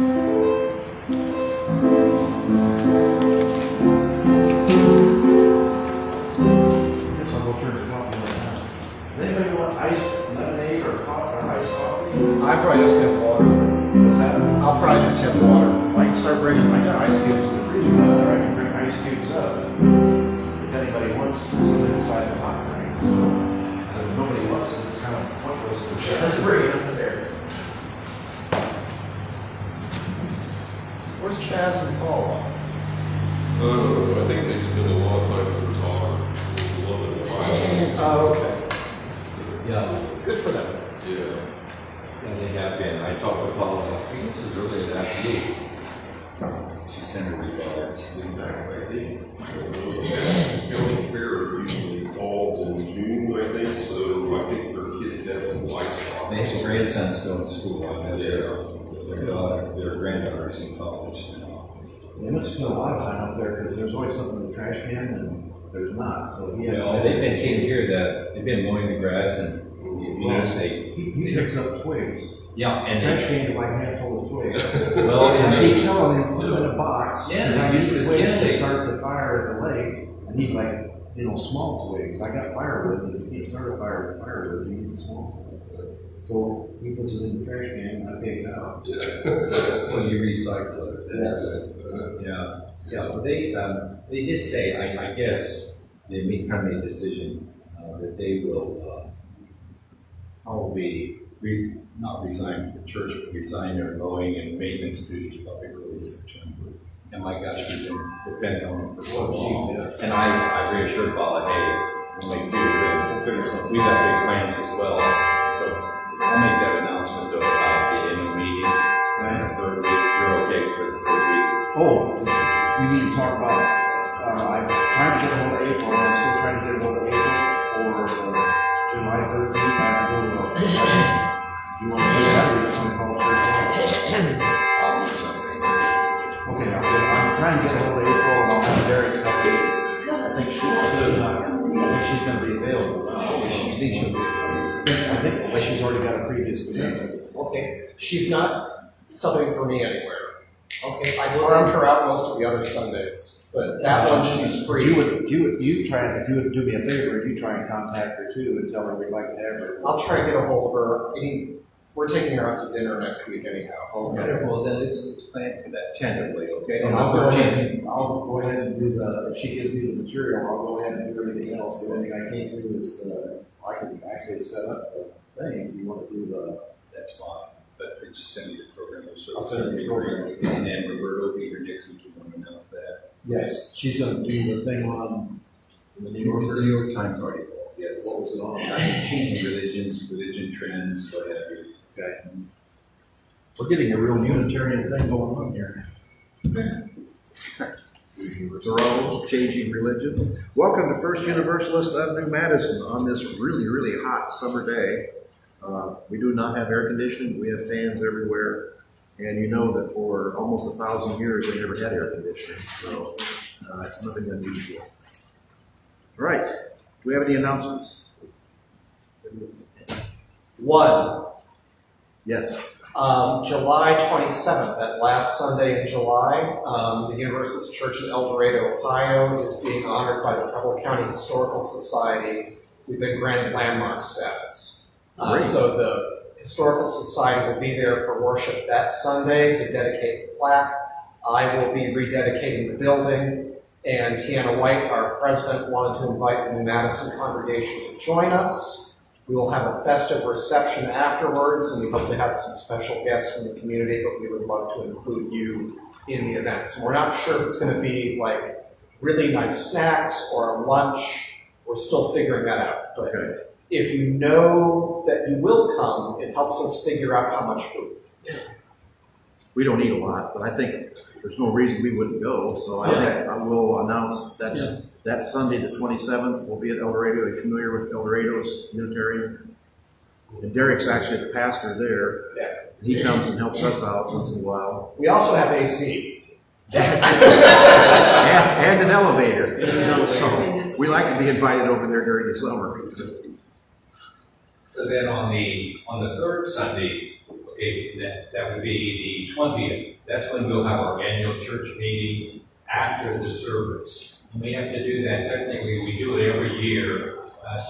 Guess I'll go turn the coffee on now. Does anybody want iced lemonade or iced coffee? I probably just have water. What's that? I'll probably just have water. I can start bringing, I got ice cubes in the freezer down there, I can bring ice cubes up. If anybody wants something besides a hot drink, so. If nobody wants it, it's kind of pointless to just bring it up there. Where's Chaz and Paul? I think they spend a lot of time with their car. A lot of time. Oh, okay. Yeah, Good for them. Yeah. yeah, they have been. I talked with Paula, I think this was earlier last week. She sent her regards. The county fair usually falls in June, I think, so I think their kids have some livestock. They have grandsons still in school. I know their granddaughter's in college now. They must spend a lot of time up there because there's always something in the trash can and there's not, so he has. Well, they've been taking care of that. They've been mowing the grass and, you notice He picks up twigs. yeah, and Trash can is like a handful of twigs. well, And and I keep telling him, put them in a box. Yeah, Because I use use it as twigs to kindling. start the fire at the lake. I need like, small twigs. I got firewood, but if you can't start a fire with firewood, you need small stuff. So he puts it in the trash can and I take it out. well, you recycle it. That's good. Yeah. Well, they did say, I guess, they made kind of a decision that they will probably not resign the church, but resign their mowing and maintenance duties probably early September. And my gosh, we've been dependent on them for so long. Yes. And I reassured Paula, hey, we'll make do. We'll figure something. We have big plans as well. So I'll make that announcement though about the annual meeting. And the third week, you're okay for the third week. Oh, you need to talk about, I'm trying to get a hold of April, I'm still trying to get a hold of April for the July 13th. I have to go to a, you want to do that or you just want to call church? I'll do something. Okay, I'm trying to get a hold of April and I'll have Derek update. I think she's gonna be available. I think she'll be. I think unless she's already got a previous commitment. Okay. She's not subbing for me anywhere. Okay. I farmed her out most of the other Sundays, but that one she's free. If you would do me a favor, you try and contact her too and tell her we'd like to have her. I'll try and get a hold of her. We're taking her out to dinner next week anyhow. So. Okay. Well, then let's plan for that tentatively, okay? And I'll go ahead and do if she gives me the material, I'll go ahead and do everything else. The only thing I can't do is, I can actually set up the thing if you want to do That's fine, but just send me the program. I'll send you the program. And then Roberto will be here next week, you want to announce that. yes, she's gonna do the thing on the New It was the Yorker. New York Times article, yes. What was it on? Changing religion trends, what have you. Okay. We're getting a real Unitarian thing going on here. Thoreau, Changing Religions. Welcome to First Universalist of New Madison on this really, really hot summer day. We do not have air conditioning. We have fans everywhere. And you know that for almost 1,000 years they never had air conditioning. So it's nothing unusual. All right. Do we have any announcements? One, Yes. July 27th, that last Sunday in July, the Universalist Church in El Dorado, Ohio is being honored by the Preble County Historical Society. We've been granted landmark status. So the Historical Society will be there for worship that Sunday to dedicate the plaque. I will be rededicating the building, and Tiana White, our president, wanted to invite the New Madison congregation to join us. We will have a festive reception afterwards, and we hope to have some special guests from the community, but we would love to include you in the events. And we're not sure if it's going to be like really nice snacks or a lunch. We're still figuring that out. But if you know that you will come, it helps us figure out how much food. We don't eat a lot, but I think there's no reason we wouldn't go. So I think I will announce that Sunday, the 27th, we'll be at El Dorado. Are you familiar with El Dorado's Unitarian? And Derek's actually the pastor there. Yeah. He comes and helps us out once in a while. We also have AC. and an elevator. So we like to be invited over there during the summer. So then on the third Sunday Okay, that would be the 20th. That's when we'll have our annual church meeting after the service. And we have to do that, technically, we do it every year,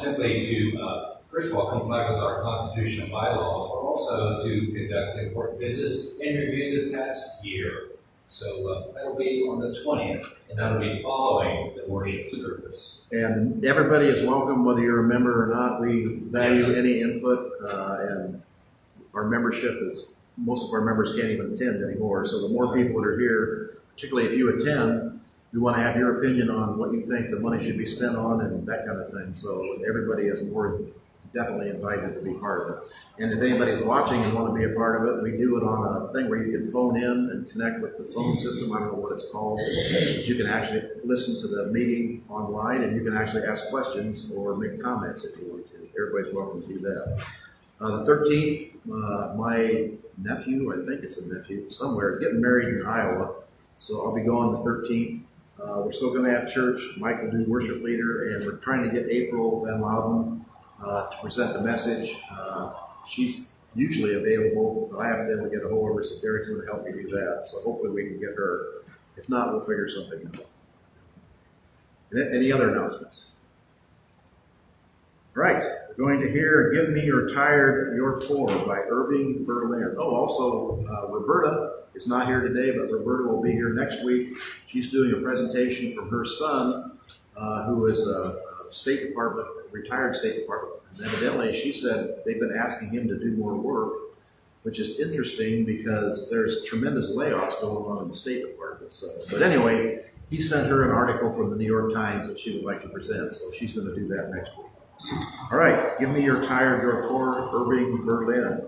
simply to, first of all, comply with our constitution and bylaws, but also to conduct important business and review the past year. So that'll be on the 20th, and that'll be following the worship service. And everybody is welcome, whether you're a member or not. We value Yes. any input, and our membership is, most of our members can't even attend anymore. So the more people that are here, particularly if you attend, we want to have your opinion on what you think the money should be spent on and that kind of thing. So everybody is more definitely invited to be part of it. And if anybody's watching and want to be a part of it, we do it on a thing where you can phone in and connect with the phone system. I don't know what it's called, but you can actually listen to the meeting online, and you can actually ask questions or make comments if you want to. Everybody's welcome to do that. The 13th, my nephew, I think it's a nephew somewhere, is getting married in Iowa. So I'll be going the 13th. We're still going to have church. Mike will do worship leader, and we're trying to get April Van Louden to present the message. She's usually available, but I haven't been able to get a hold of her, so Derek's going to help me do that. So hopefully we can get her. If not, we'll figure something out. Any other announcements? All right, we're going to hear Give Me Your Tired, Your Poor by Irving Berlin. Oh, also, Roberta is not here today, but Roberta will be here next week. She's doing a presentation from her son, who is a State Department, retired State Department. And evidently, she said they've been asking him to do more work, which is interesting because there's tremendous layoffs going on in the State Department. So, but anyway, he sent her an article from the New York Times that she would like to present, so she's going to do that next week. All right, Give Me Your Tired, Your Poor, Irving Berlin.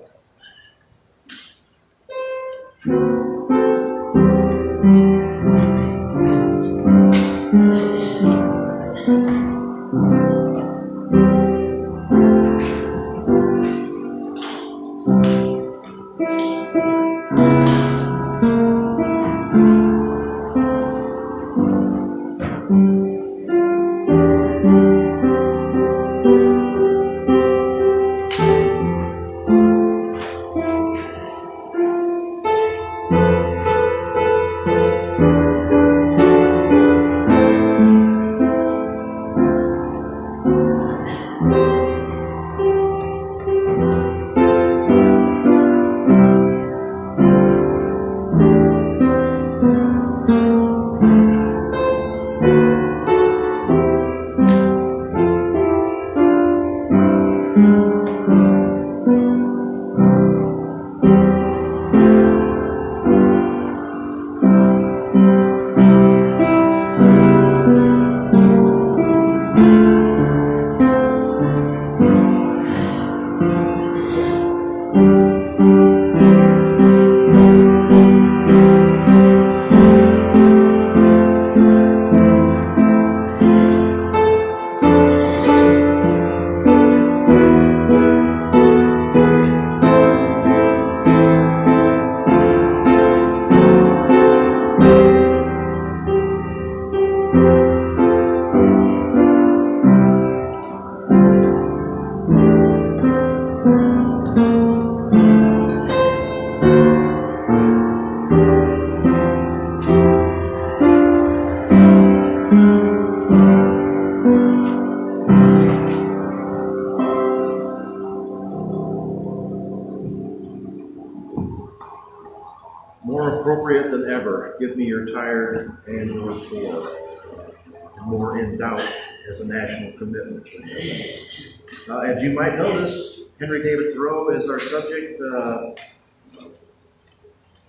More appropriate than ever, Give Me Your Tired and Your Poor. More in doubt as a national commitment. As you might notice, Henry David Thoreau is our subject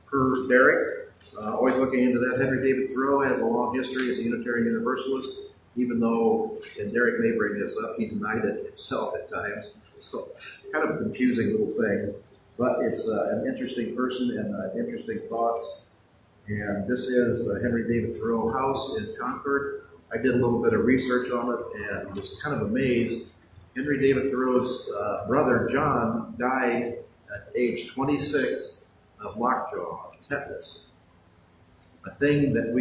per Derek. Always looking into that. Henry David Thoreau has a long history as a Unitarian Universalist, even though, and Derek may bring this up, he denied it himself at times. So kind of a confusing little thing. But it's an interesting person and interesting thoughts. And this is the Henry David Thoreau house in Concord. I did a little bit of research on it and was kind of amazed. Henry David Thoreau's brother, John, died at age 26 of lockjaw, of tetanus. A thing that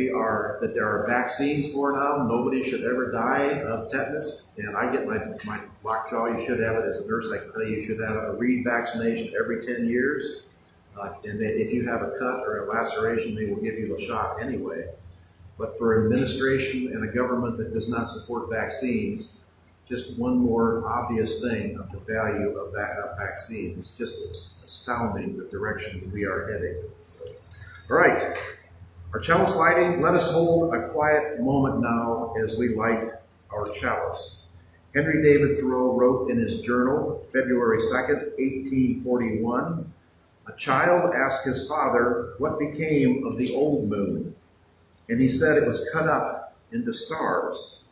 there are vaccines for now. Nobody should ever die of tetanus. And I get my lockjaw. You should have it as a nurse. I can tell you, you should have a reed vaccination every 10 years. And that if you have a cut or a laceration, they will give you the shot anyway. But for an administration and a government that does not support vaccines, just one more obvious thing of the value of vaccines. It's just astounding the direction we are heading. So, all right, our chalice lighting, let us hold a quiet moment now as we light our chalice. Henry David Thoreau wrote in his journal, February 2nd, 1841, a child asked his father what became of the old moon, and he said it was cut up into stars.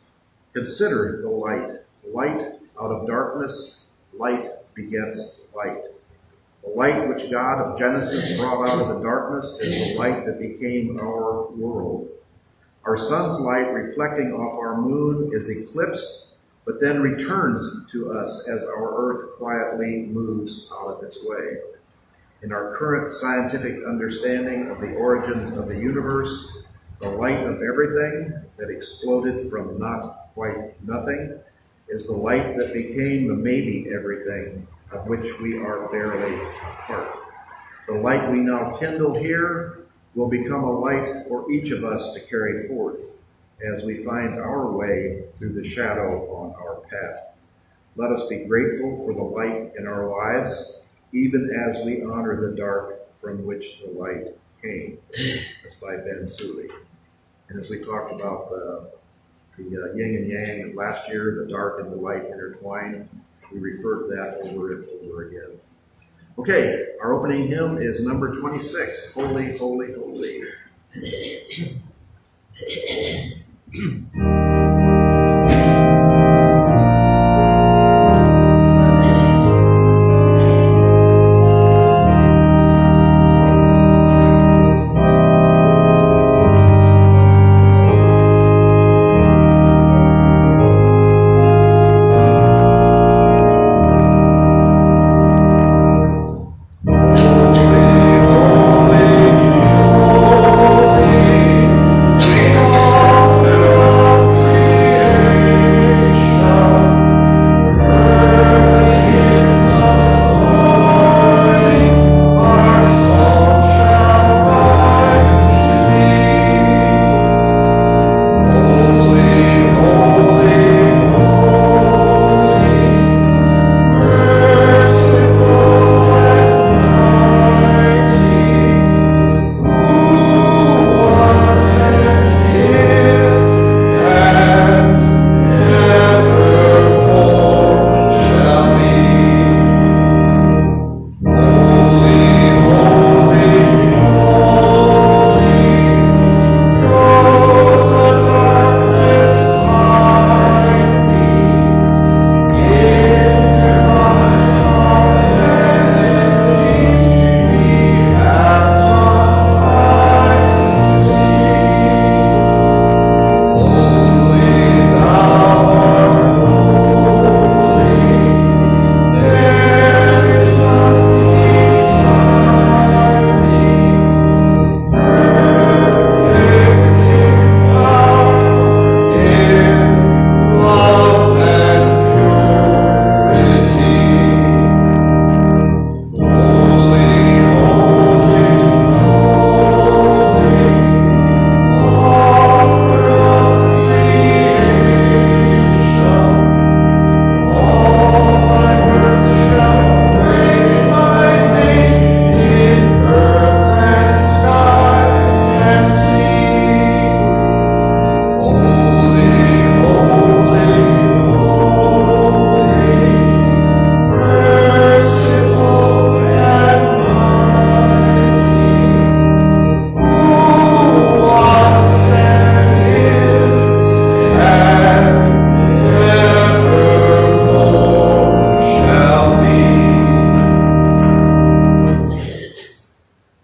Consider the light. Light out of darkness, light begets light. The light which God of Genesis brought out of the darkness is the light that became our world. Our sun's light reflecting off our moon is eclipsed, but then returns to us as our earth quietly moves out of its way. In our current scientific understanding of the origins of the universe, the light of everything that exploded from not quite nothing is the light that became the maybe everything of which we are barely a part. The light we now kindle here will become a light for each of us to carry forth as we find our way through the shadow on our path. Let us be grateful for the light in our lives, even as we honor the dark from which the light came. That's by Ben Sully. And as we talked about the yin and yang last year, the dark and the light intertwined, we refer to that over and over again. Okay, our opening hymn is number 26, Holy, Holy, Holy.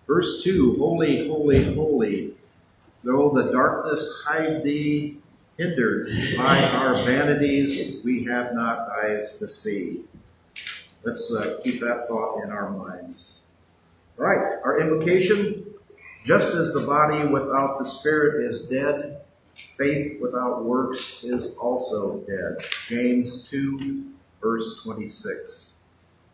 Verse 2, Holy, holy, holy, though the darkness hide thee, hindered by our vanities, we have not eyes to see. Let's keep that thought in our minds. All right, our invocation, just as the body without the spirit is dead, faith without works is also dead. James 2, verse 26.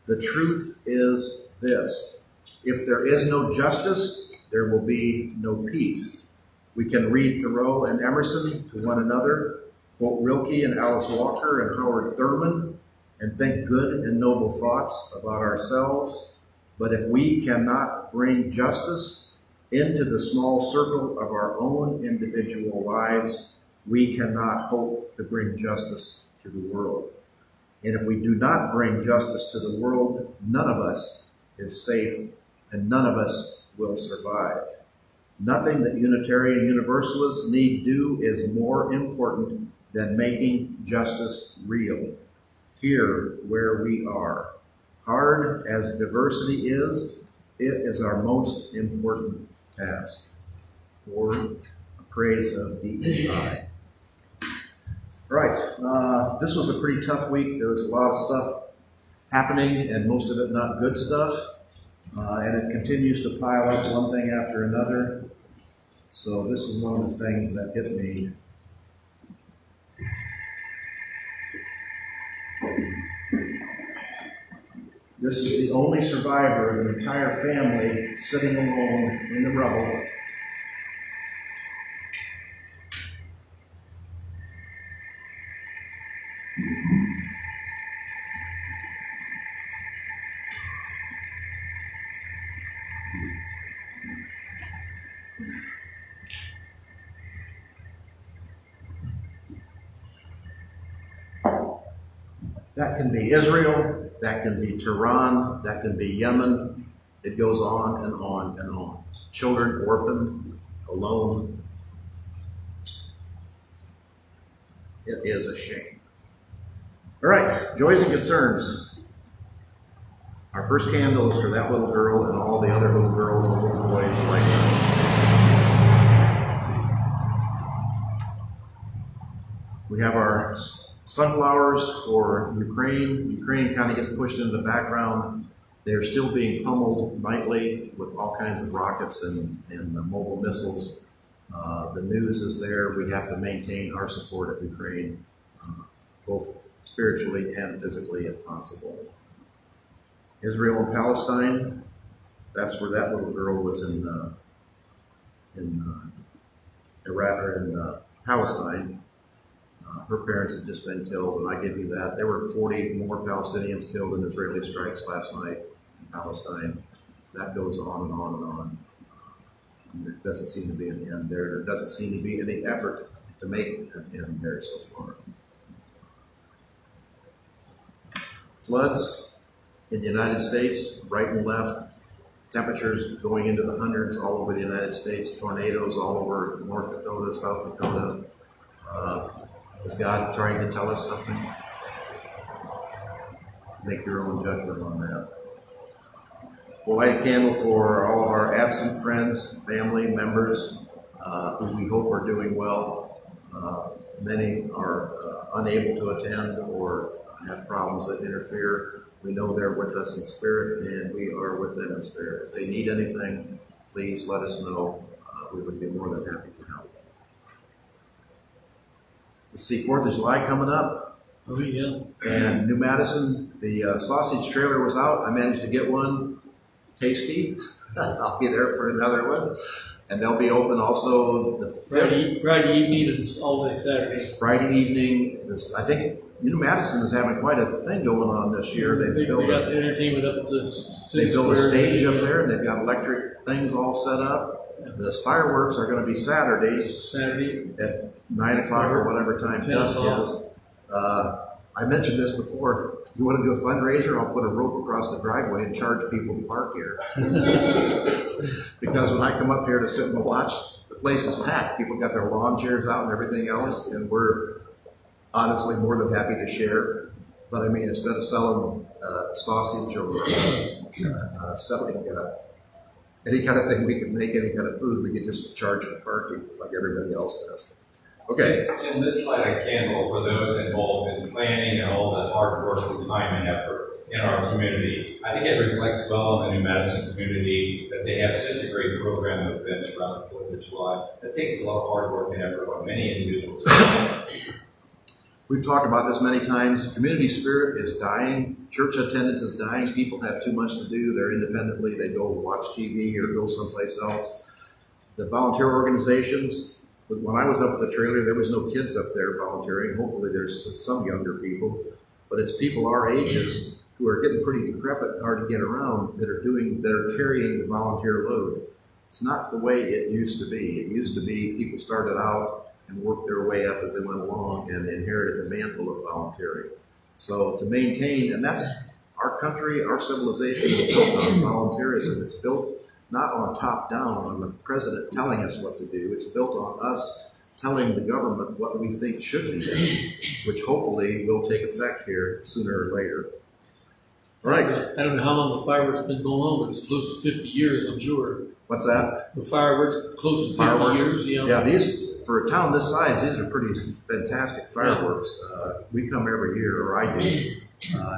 The truth is this: If there is no justice, there will be no peace. We can read Thoreau and Emerson to one another, quote Rilke and Alice Walker and Howard Thurman, and think good and noble thoughts about ourselves. But if we cannot bring justice into the small circle of our own individual lives, we cannot hope to bring justice to the world. And if we do not bring justice to the world, none of us is safe and none of us will survive. Nothing that Unitarian Universalists need do is more important than making justice real, here where we are. Hard as diversity is, it is our most important task. Word, praise of DEI. Right, this was a pretty tough week. There was a lot of stuff happening and most of it not good stuff. And it continues to pile up one thing after another. So this is one of the things that hit me. This is the only survivor of an entire family sitting alone in the rubble. That can be Israel, that can be Tehran, that can be Yemen. It goes on and on and on. Children orphaned, alone. It is a shame. All right, joys and concerns. Our first candle is for that little girl and all the other little girls and little boys like us. We have our sunflowers for Ukraine. Ukraine kind of gets pushed into the background. They're still being pummeled nightly with all kinds of rockets and mobile missiles. The news is there. We have to maintain our support of Ukraine, both spiritually and physically if possible. Israel and Palestine, that's where that little girl was in Iraq or in Palestine. Her parents had just been killed, and I give you that. There were 40 more Palestinians killed in Israeli strikes last night in Palestine. That goes on and on and on. There doesn't seem to be an end there. There doesn't seem to be any effort to make an end there so far. Floods in the United States, right and left. Temperatures going into the hundreds all over the United States. Tornadoes all over North Dakota, South Dakota. Is God trying to tell us something? Make your own judgment on that. We'll light a candle for all of our absent friends, family members, who we hope are doing well. Many are unable to attend or have problems that interfere. We know they're with us in spirit, and we are with them in spirit. If they need anything, please let us know. We would be more than happy to help. Let's see, 4th of July coming up. Oh, yeah. And New Madison, the sausage trailer was out. I managed to get one. Tasty. I'll be there for another one. And they'll be open also the 5th. Friday evening and all day Saturday. Friday evening. I think New Madison is having quite a thing going on this year. They got entertainment up at the They built a stage up there, and they've got electric things all set up. The fireworks are going to be Saturday at 9 o'clock or whatever time dusk is. I mentioned this before. If you want to do a fundraiser, I'll put a rope across the driveway and charge people to park here. Because when I come up here to sit and watch, the place is packed. People got their lawn chairs out and everything else, and we're honestly more than happy to share. But I mean, instead of selling sausage or selling any kind of thing we can make, any kind of food, we can just charge for parking like everybody else does. Okay. In this light a candle for those involved in planning and all the hard work and time and effort in our community. I think it reflects well in the New Madison community that they have such a great program of events around the 4th of July. That takes a lot of hard work and effort on many individuals. We've talked about this many times. Community spirit is dying. Church attendance is dying. People have too much to do. They're independently. They go watch TV or go someplace else. The volunteer organizations, when I was up at the trailer, there was no kids up there volunteering. Hopefully there's some younger people, but it's people our ages who are getting pretty decrepit and hard to get around that are carrying the volunteer load. It's not the way it used to be. It used to be people started out and worked their way up as they went along and inherited the mantle of volunteering. So to maintain, and that's our country, our civilization is built on volunteerism. It's built not on top down, on the president telling us what to do. It's built on us telling the government what we think should be done, which hopefully will take effect here sooner or later. All right. I don't know how long the fireworks have been going on, but it's close to 50 years, I'm sure. What's that? The fireworks, close to 50 Fireworks? years, yeah. Yeah, these, for a town this size, these are pretty fantastic fireworks. We come every year, or I do.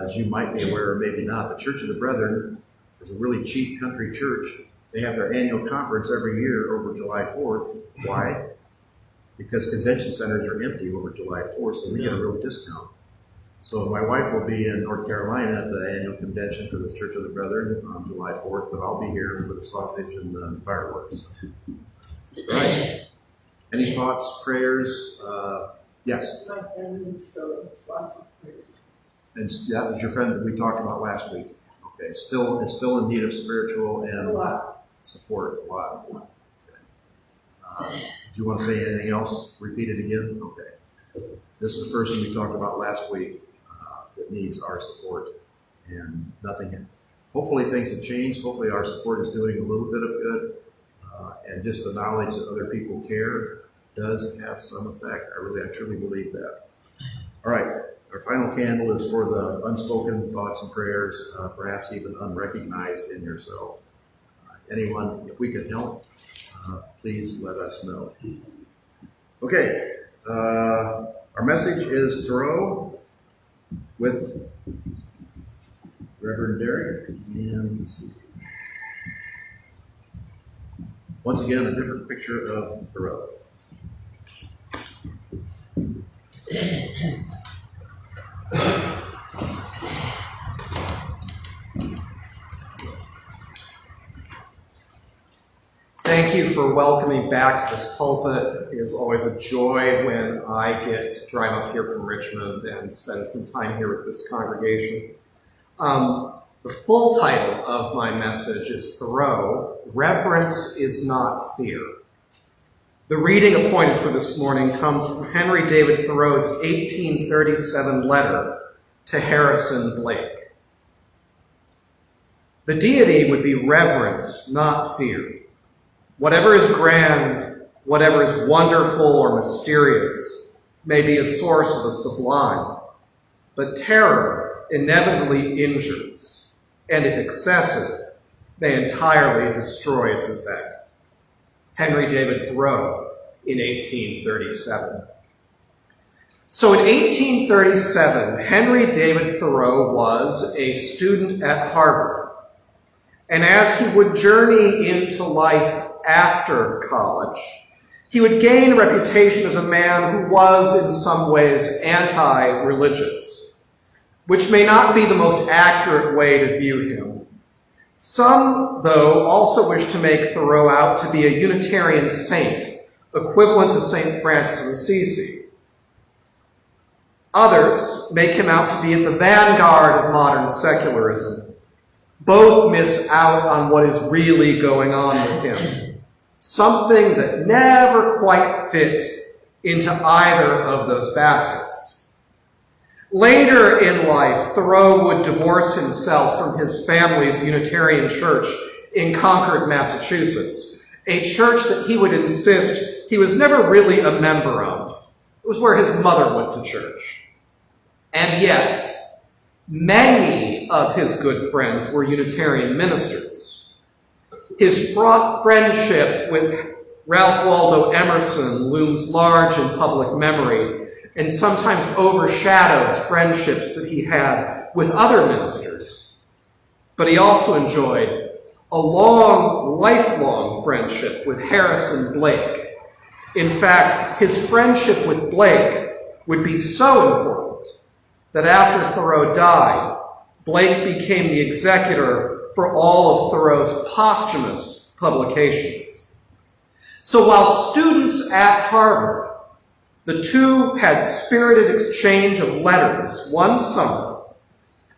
As you might be aware, or maybe not, the Church of the Brethren is a really cheap country church. They have their annual conference every year over July 4th. Why? Because convention centers are empty over July 4th, so we get a real discount. So my wife will be in North Carolina at the annual convention for the Church of the Brethren on July 4th, but I'll be here for the sausage and the fireworks. All right. Any thoughts, prayers? Yes. My family still needs lots of prayers. And that was your friend that we talked about last week. Okay. It's still in need of spiritual and support. A lot. Okay. Do you want to say anything else? Repeat it again? Okay. This is the person we talked about last week that needs our support, and nothing. Hopefully things have changed. Hopefully our support is doing a little bit of good, and just the knowledge that other people care does have some effect. I truly believe that. All right. Our final candle is for the unspoken thoughts and prayers, perhaps even unrecognized in yourself. Anyone, if we can help, please let us know. Okay. Our message is Thoreau with Reverend Derek, and once again, a different picture of Thoreau. Thank you for welcoming back to this pulpit. It is always a joy when I get to drive up here from Richmond and spend some time here with this congregation. The full title of my message is Thoreau, Reverence is Not Fear. The reading appointed for this morning comes from Henry David Thoreau's 1837 letter to Harrison Blake. The deity would be reverenced, not feared. Whatever is grand, whatever is wonderful or mysterious, may be a source of the sublime, but terror inevitably injures, and if excessive, may entirely destroy its effect. Henry David Thoreau in 1837. So in 1837, Henry David Thoreau was a student at Harvard, and as he would journey into life after college, he would gain a reputation as a man who was in some ways anti-religious, which may not be the most accurate way to view him. Some, though, also wish to make Thoreau out to be a Unitarian saint, equivalent to St. Francis of Assisi. Others make him out to be at the vanguard of modern secularism. Both miss out on what is really going on with him. Something that never quite fit into either of those baskets. Later in life, Thoreau would divorce himself from his family's Unitarian church in Concord, Massachusetts, a church that he would insist he was never really a member of. It was where his mother went to church. And yet, many of his good friends were Unitarian ministers. His fraught friendship with Ralph Waldo Emerson looms large in public memory and sometimes overshadows friendships that he had with other ministers. But he also enjoyed a long, lifelong friendship with Harrison Blake. In fact, his friendship with Blake would be so important that after Thoreau died, Blake became the executor for all of Thoreau's posthumous publications. So while students at Harvard, the two had spirited exchange of letters one summer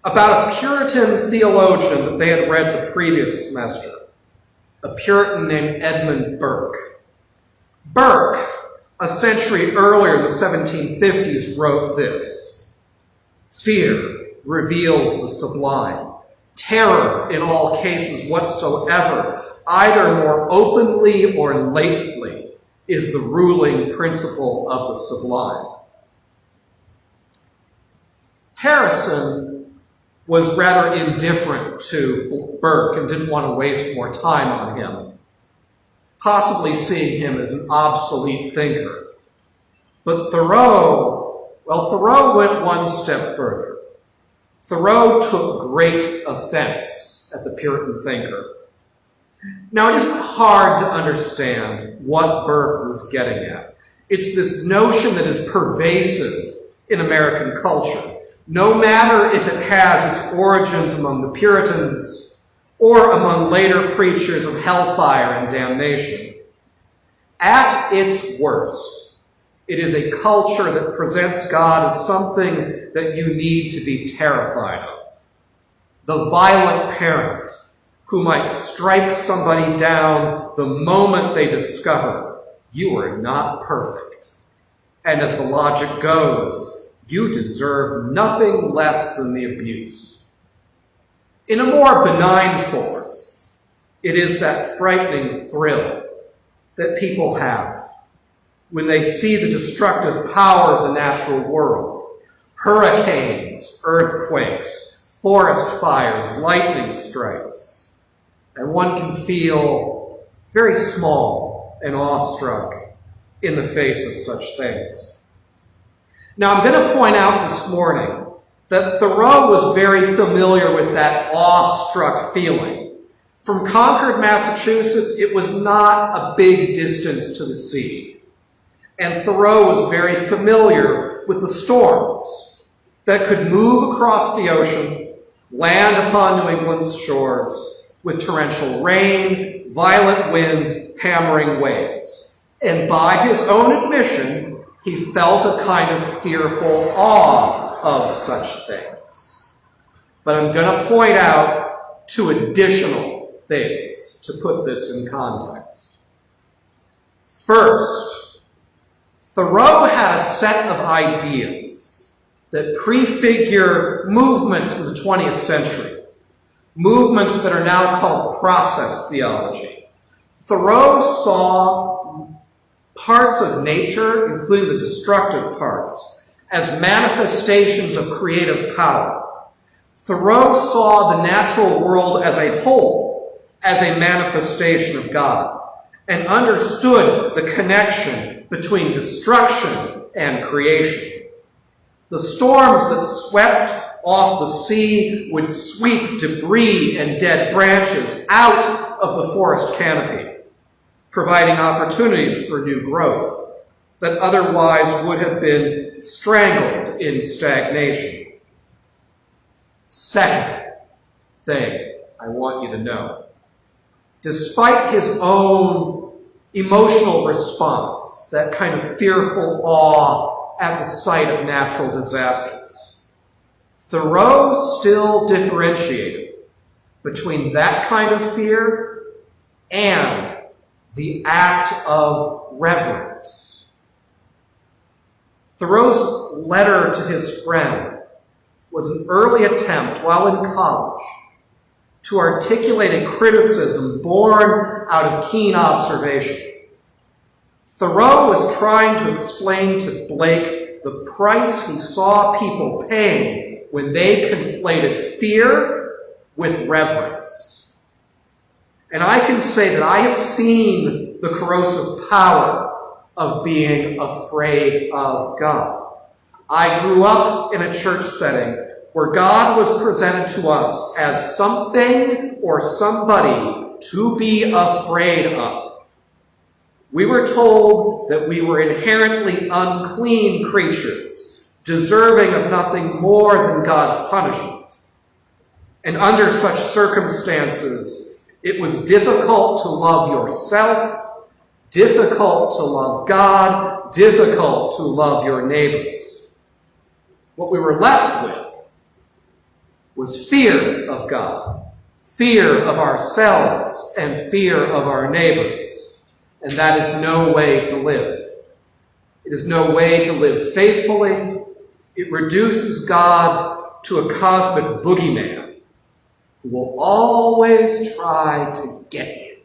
about a Puritan theologian that they had read the previous semester, a Puritan named Edmund Burke. Burke, a century earlier in the 1750s, wrote this: "Fear reveals the sublime. Terror, in all cases whatsoever, either more openly or latently, is the ruling principle of the sublime." Harrison was rather indifferent to Burke and didn't want to waste more time on him, possibly seeing him as an obsolete thinker. But Thoreau went one step further. Thoreau took great offense at the Puritan thinker. Now, it isn't hard to understand what Burke was getting at. It's this notion that is pervasive in American culture, no matter if it has its origins among the Puritans or among later preachers of hellfire and damnation. At its worst, it is a culture that presents God as something that you need to be terrified of. The violent parent who might strike somebody down the moment they discover you are not perfect. And as the logic goes, you deserve nothing less than the abuse. In a more benign form, it is that frightening thrill that people have when they see the destructive power of the natural world. Hurricanes, earthquakes, forest fires, lightning strikes. And one can feel very small and awestruck in the face of such things. Now, I'm going to point out this morning that Thoreau was very familiar with that awestruck feeling. From Concord, Massachusetts, it was not a big distance to the sea. And Thoreau was very familiar with the storms that could move across the ocean, land upon New England's shores with torrential rain, violent wind, hammering waves. And by his own admission, he felt a kind of fearful awe of such things. But I'm going to point out two additional things to put this in context. First, Thoreau had a set of ideas that prefigure movements in the 20th century, movements that are now called process theology. Thoreau saw parts of nature, including the destructive parts, as manifestations of creative power. Thoreau saw the natural world as a whole, as a manifestation of God, and understood the connection between destruction and creation. The storms that swept off the sea would sweep debris and dead branches out of the forest canopy, providing opportunities for new growth that otherwise would have been strangled in stagnation. Second thing I want you to know, despite his own emotional response, that kind of fearful awe at the sight of natural disasters, Thoreau still differentiated between that kind of fear and the act of reverence. Thoreau's letter to his friend was an early attempt, while in college, to articulate a criticism born out of keen observation. Thoreau was trying to explain to Blake the price he saw people paying when they conflated fear with reverence. And I can say that I have seen the corrosive power of being afraid of God. I grew up in a church setting where God was presented to us as something or somebody to be afraid of. We were told that we were inherently unclean creatures, deserving of nothing more than God's punishment. And under such circumstances, it was difficult to love yourself, difficult to love God, difficult to love your neighbors. What we were left with was fear of God, fear of ourselves, and fear of our neighbors. And that is no way to live. It is no way to live faithfully. It reduces God to a cosmic boogeyman who will always try to get you.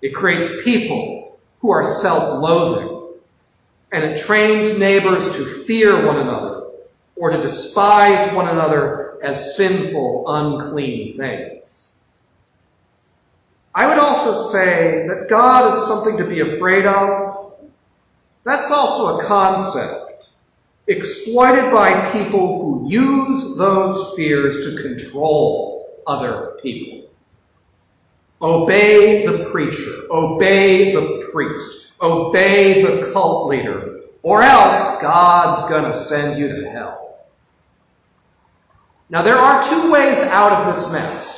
It creates people who are self-loathing, and it trains neighbors to fear one another or to despise one another as sinful, unclean things. I would also say that God is something to be afraid of. That's also a concept exploited by people who use those fears to control other people. Obey the preacher, obey the priest, obey the cult leader, or else God's going to send you to hell. Now, there are two ways out of this mess.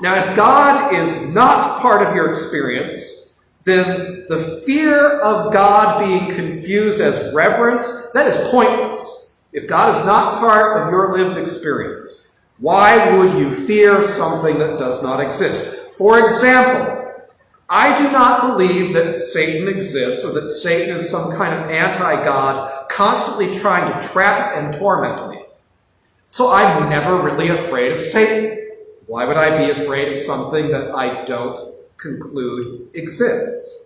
Now, if God is not part of your experience, then the fear of God being confused as reverence, that is pointless. If God is not part of your lived experience, why would you fear something that does not exist? For example, I do not believe that Satan exists or that Satan is some kind of anti-God constantly trying to trap and torment me. So I'm never really afraid of Satan. Why would I be afraid of something that I don't conclude exists?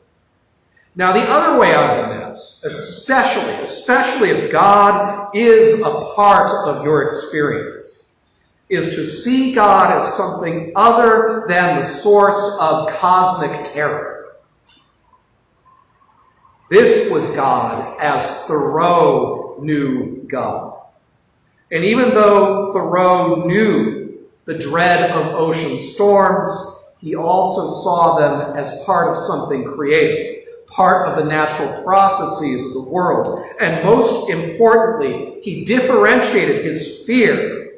Now, the other way out of the mess, especially if God is a part of your experience, is to see God as something other than the source of cosmic terror. This was God as Thoreau knew God. And even though Thoreau knew the dread of ocean storms, he also saw them as part of something creative, part of the natural processes of the world. And most importantly, he differentiated his fear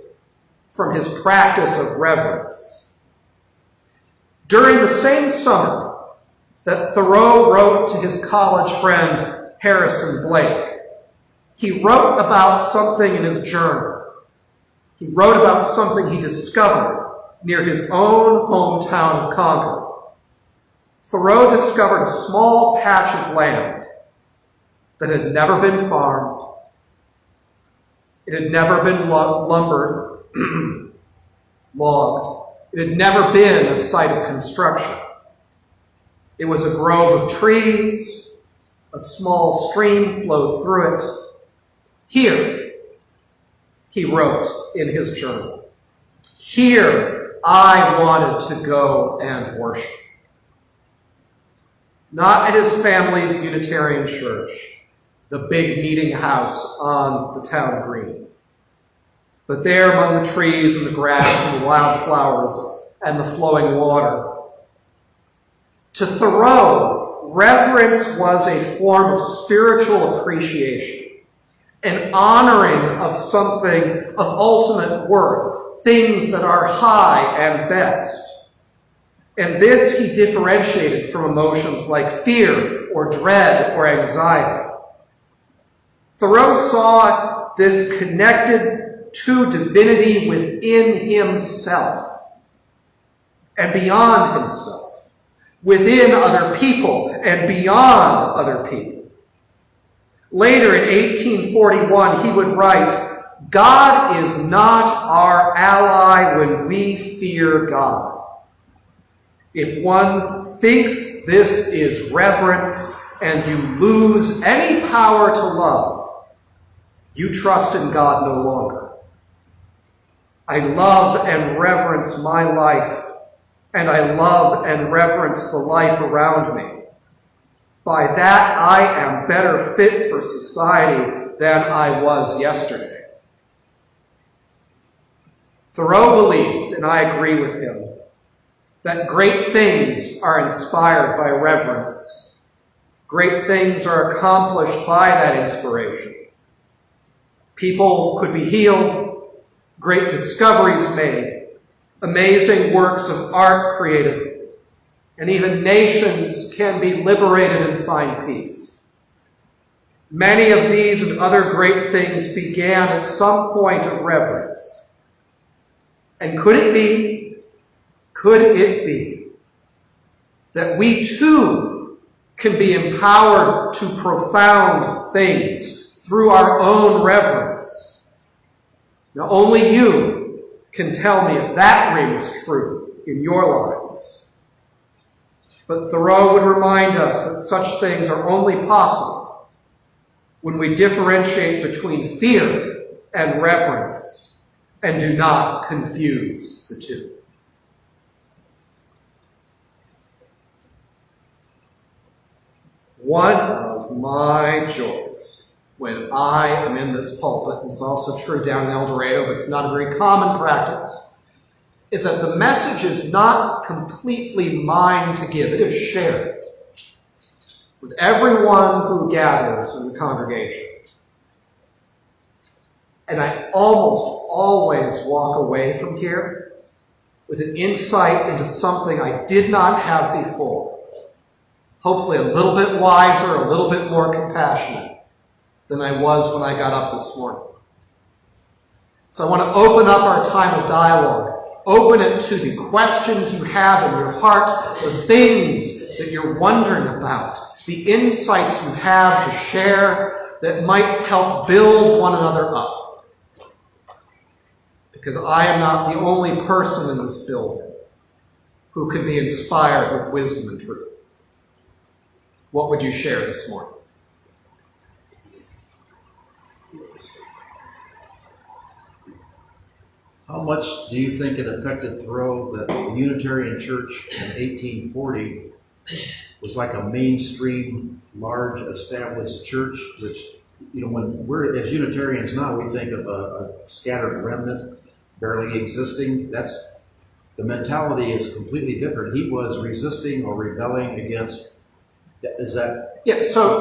from his practice of reverence. During the same summer that Thoreau wrote to his college friend Harrison Blake, he wrote about something in his journal. He wrote about something he discovered near his own hometown of Concord. Thoreau discovered a small patch of land that had never been farmed. It had never been lumbered, logged. It had never been a site of construction. It was a grove of trees. A small stream flowed through it. Here, he wrote in his journal, here I wanted to go and worship. Not at his family's Unitarian church, the big meeting house on the town green, but there among the trees and the grass and the wildflowers and the flowing water. To Thoreau, reverence was a form of spiritual appreciation, an honoring of something of ultimate worth, things that are high and best. And this he differentiated from emotions like fear or dread or anxiety. Thoreau saw this connected to divinity within himself and beyond himself, within other people and beyond other people. Later in 1841, he would write, God is not our ally when we fear God. If one thinks this is reverence and you lose any power to love, you trust in God no longer. I love and reverence my life, and I love and reverence the life around me. By that, I am better fit for society than I was yesterday. Thoreau believed, and I agree with him, that great things are inspired by reverence. Great things are accomplished by that inspiration. People could be healed, great discoveries made, amazing works of art created, and even nations can be liberated and find peace. Many of these and other great things began at some point of reverence. And could it be that we too can be empowered to profound things through our own reverence? Now, only you can tell me if that rings true in your lives. But Thoreau would remind us that such things are only possible when we differentiate between fear and reverence and do not confuse the two. One of my joys when I am in this pulpit, and it's also true down in El Dorado, but it's not a very common practice, is that the message is not completely mine to give. It is shared with everyone who gathers in the congregation. And I almost always walk away from here with an insight into something I did not have before. Hopefully a little bit wiser, a little bit more compassionate than I was when I got up this morning. So I want to open up our time of dialogue. Open it to the questions you have in your heart, the things that you're wondering about, the insights you have to share that might help build one another up. Because I am not the only person in this building who can be inspired with wisdom and truth. What would you share this morning? How much do you think it affected Thoreau that the Unitarian Church in 1840 was like a mainstream, large, established church, which, when we're, as Unitarians now, we think of a scattered remnant, barely existing. The mentality is completely different. He was resisting or rebelling against, is that? Yeah, so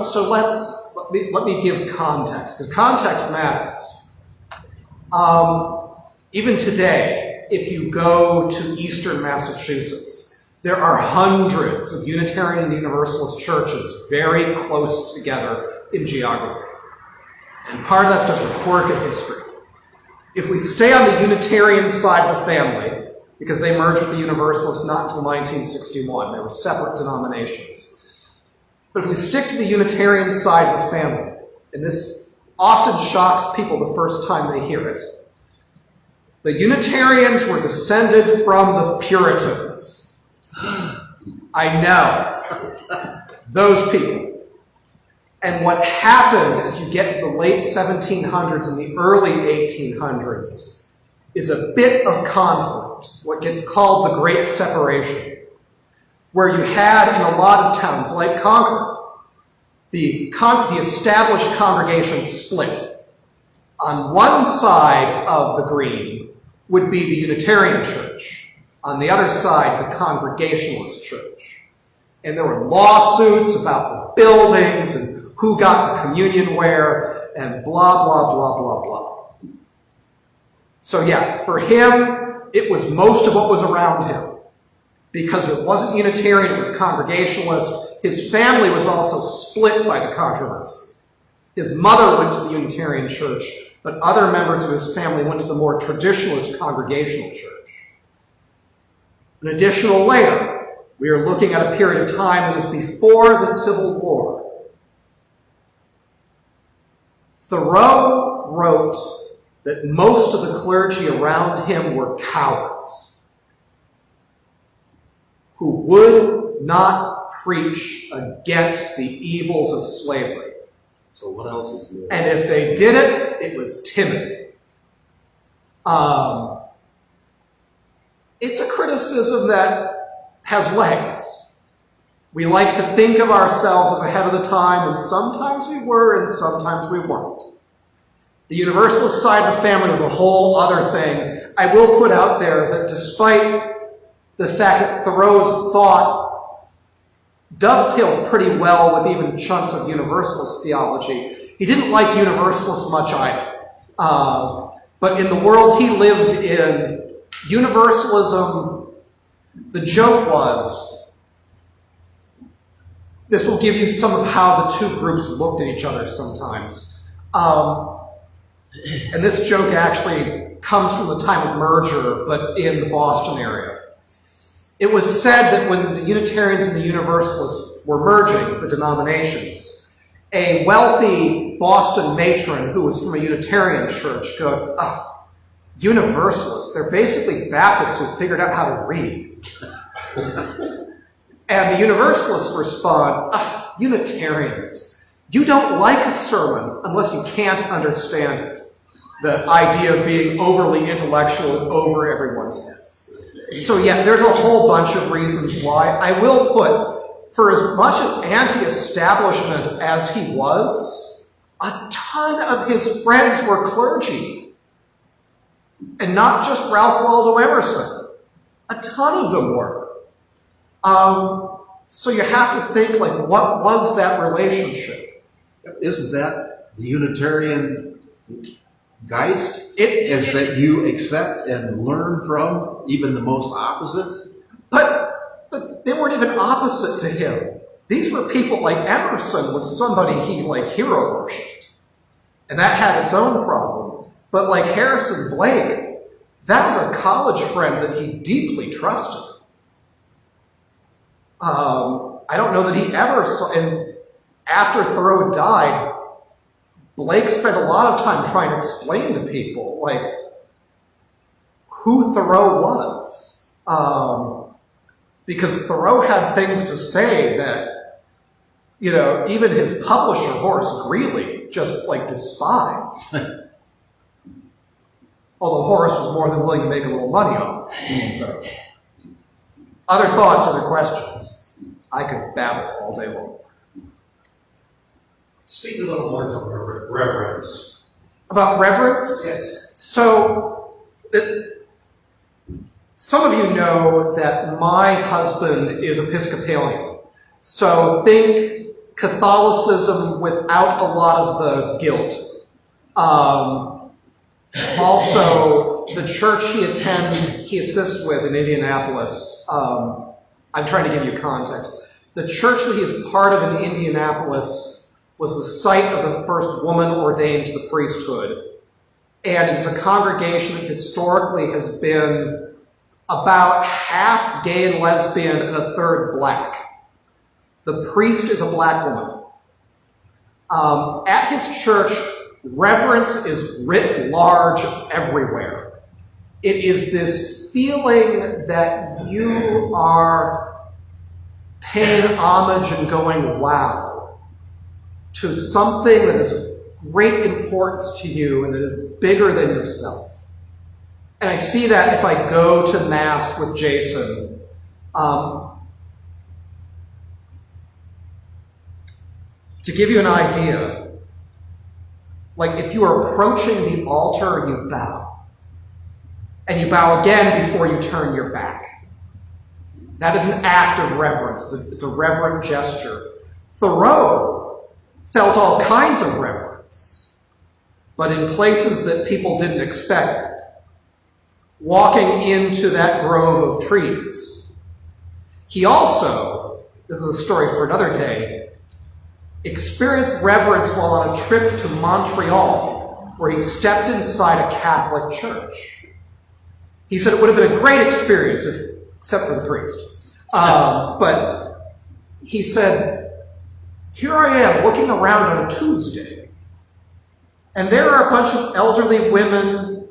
let me give context, because context matters. Even today, if you go to eastern Massachusetts, there are hundreds of Unitarian and Universalist churches very close together in geography. And part of that's just a quirk of history. If we stay on the Unitarian side of the family, because they merged with the Universalists not until 1961, they were separate denominations. But if we stick to the Unitarian side of the family, and this often shocks people the first time they hear it, the Unitarians were descended from the Puritans. I know. Those people. And what happened as you get in the late 1700s and the early 1800s is a bit of conflict, what gets called the Great Separation, where you had in a lot of towns like Concord, the established congregation split. On one side of the green would be the Unitarian Church. On the other side, the Congregationalist Church. And there were lawsuits about the buildings and who got the communion where and blah, blah, blah, blah, blah. So yeah, for him, it was most of what was around him. Because it wasn't Unitarian, it was Congregationalist. His family was also split by the controversy. His mother went to the Unitarian Church, but other members of his family went to the more traditionalist Congregational Church. An additional layer, we are looking at a period of time that is before the Civil War. Thoreau wrote that most of the clergy around him were cowards who would not preach against the evils of slavery. So what else is new? And if they did it, it was timid. It's a criticism that has legs. We like to think of ourselves as ahead of the time, and sometimes we were, and sometimes we weren't. The Universalist side of the family was a whole other thing. I will put out there that despite the fact that Thoreau's thought dovetails pretty well with even chunks of Universalist theology. He didn't like Universalists much either. But in the world he lived in, Universalism, the joke was, this will give you some of how the two groups looked at each other sometimes. And this joke actually comes from the time of merger, but in the Boston area. It was said that when the Unitarians and the Universalists were merging, the denominations, a wealthy Boston matron who was from a Unitarian church go, Universalists, they're basically Baptists who figured out how to read. And the Universalists respond, Unitarians, you don't like a sermon unless you can't understand it. The idea of being overly intellectual and over everyone's heads. So yeah, there's a whole bunch of reasons why. I will put, for as much of anti-establishment as he was, a ton of his friends were clergy. And not just Ralph Waldo Emerson. A ton of them were. So you have to think, like, what was that relationship? Isn't that the Unitarian Geist? Is that you accept and learn from even the most opposite? But they weren't even opposite to him. These were people like Emerson was somebody he like hero worshipped. And that had its own problem. But like Harrison Blake, that was a college friend that he deeply trusted. I don't know that he ever saw, and after Thoreau died, Blake spent a lot of time trying to explain to people, like, who Thoreau was. Because Thoreau had things to say that, you know, even his publisher, Horace Greeley, just, like, despised. Although Horace was more than willing to make a little money off it. So. Other thoughts, other questions? I could babble all day long. Speak a little more to reverence. About reverence? Yes. So, some of you know that my husband is Episcopalian. So think Catholicism without a lot of the guilt. Also, the church he attends, he assists with in Indianapolis. I'm trying to give you context. The church that he is part of in Indianapolis was the site of the first woman ordained to the priesthood. And it's a congregation that historically has been about half gay and lesbian and a third black. The priest is a black woman. At his church, reverence is writ large everywhere. It is this feeling that you are paying homage and going, wow, to something that is of great importance to you and that is bigger than yourself. And I see that if I go to Mass with Jason. To give you an idea, like if you are approaching the altar, you bow. And you bow again before you turn your back. That is an act of reverence. It's a reverent gesture. Thoreau felt all kinds of reverence, but in places that people didn't expect. Walking into that grove of trees. He also, this is a story for another day, experienced reverence while on a trip to Montreal, where he stepped inside a Catholic church. He said it would have been a great experience, except for the priest. But he said, here I am looking around on a Tuesday, and there are a bunch of elderly women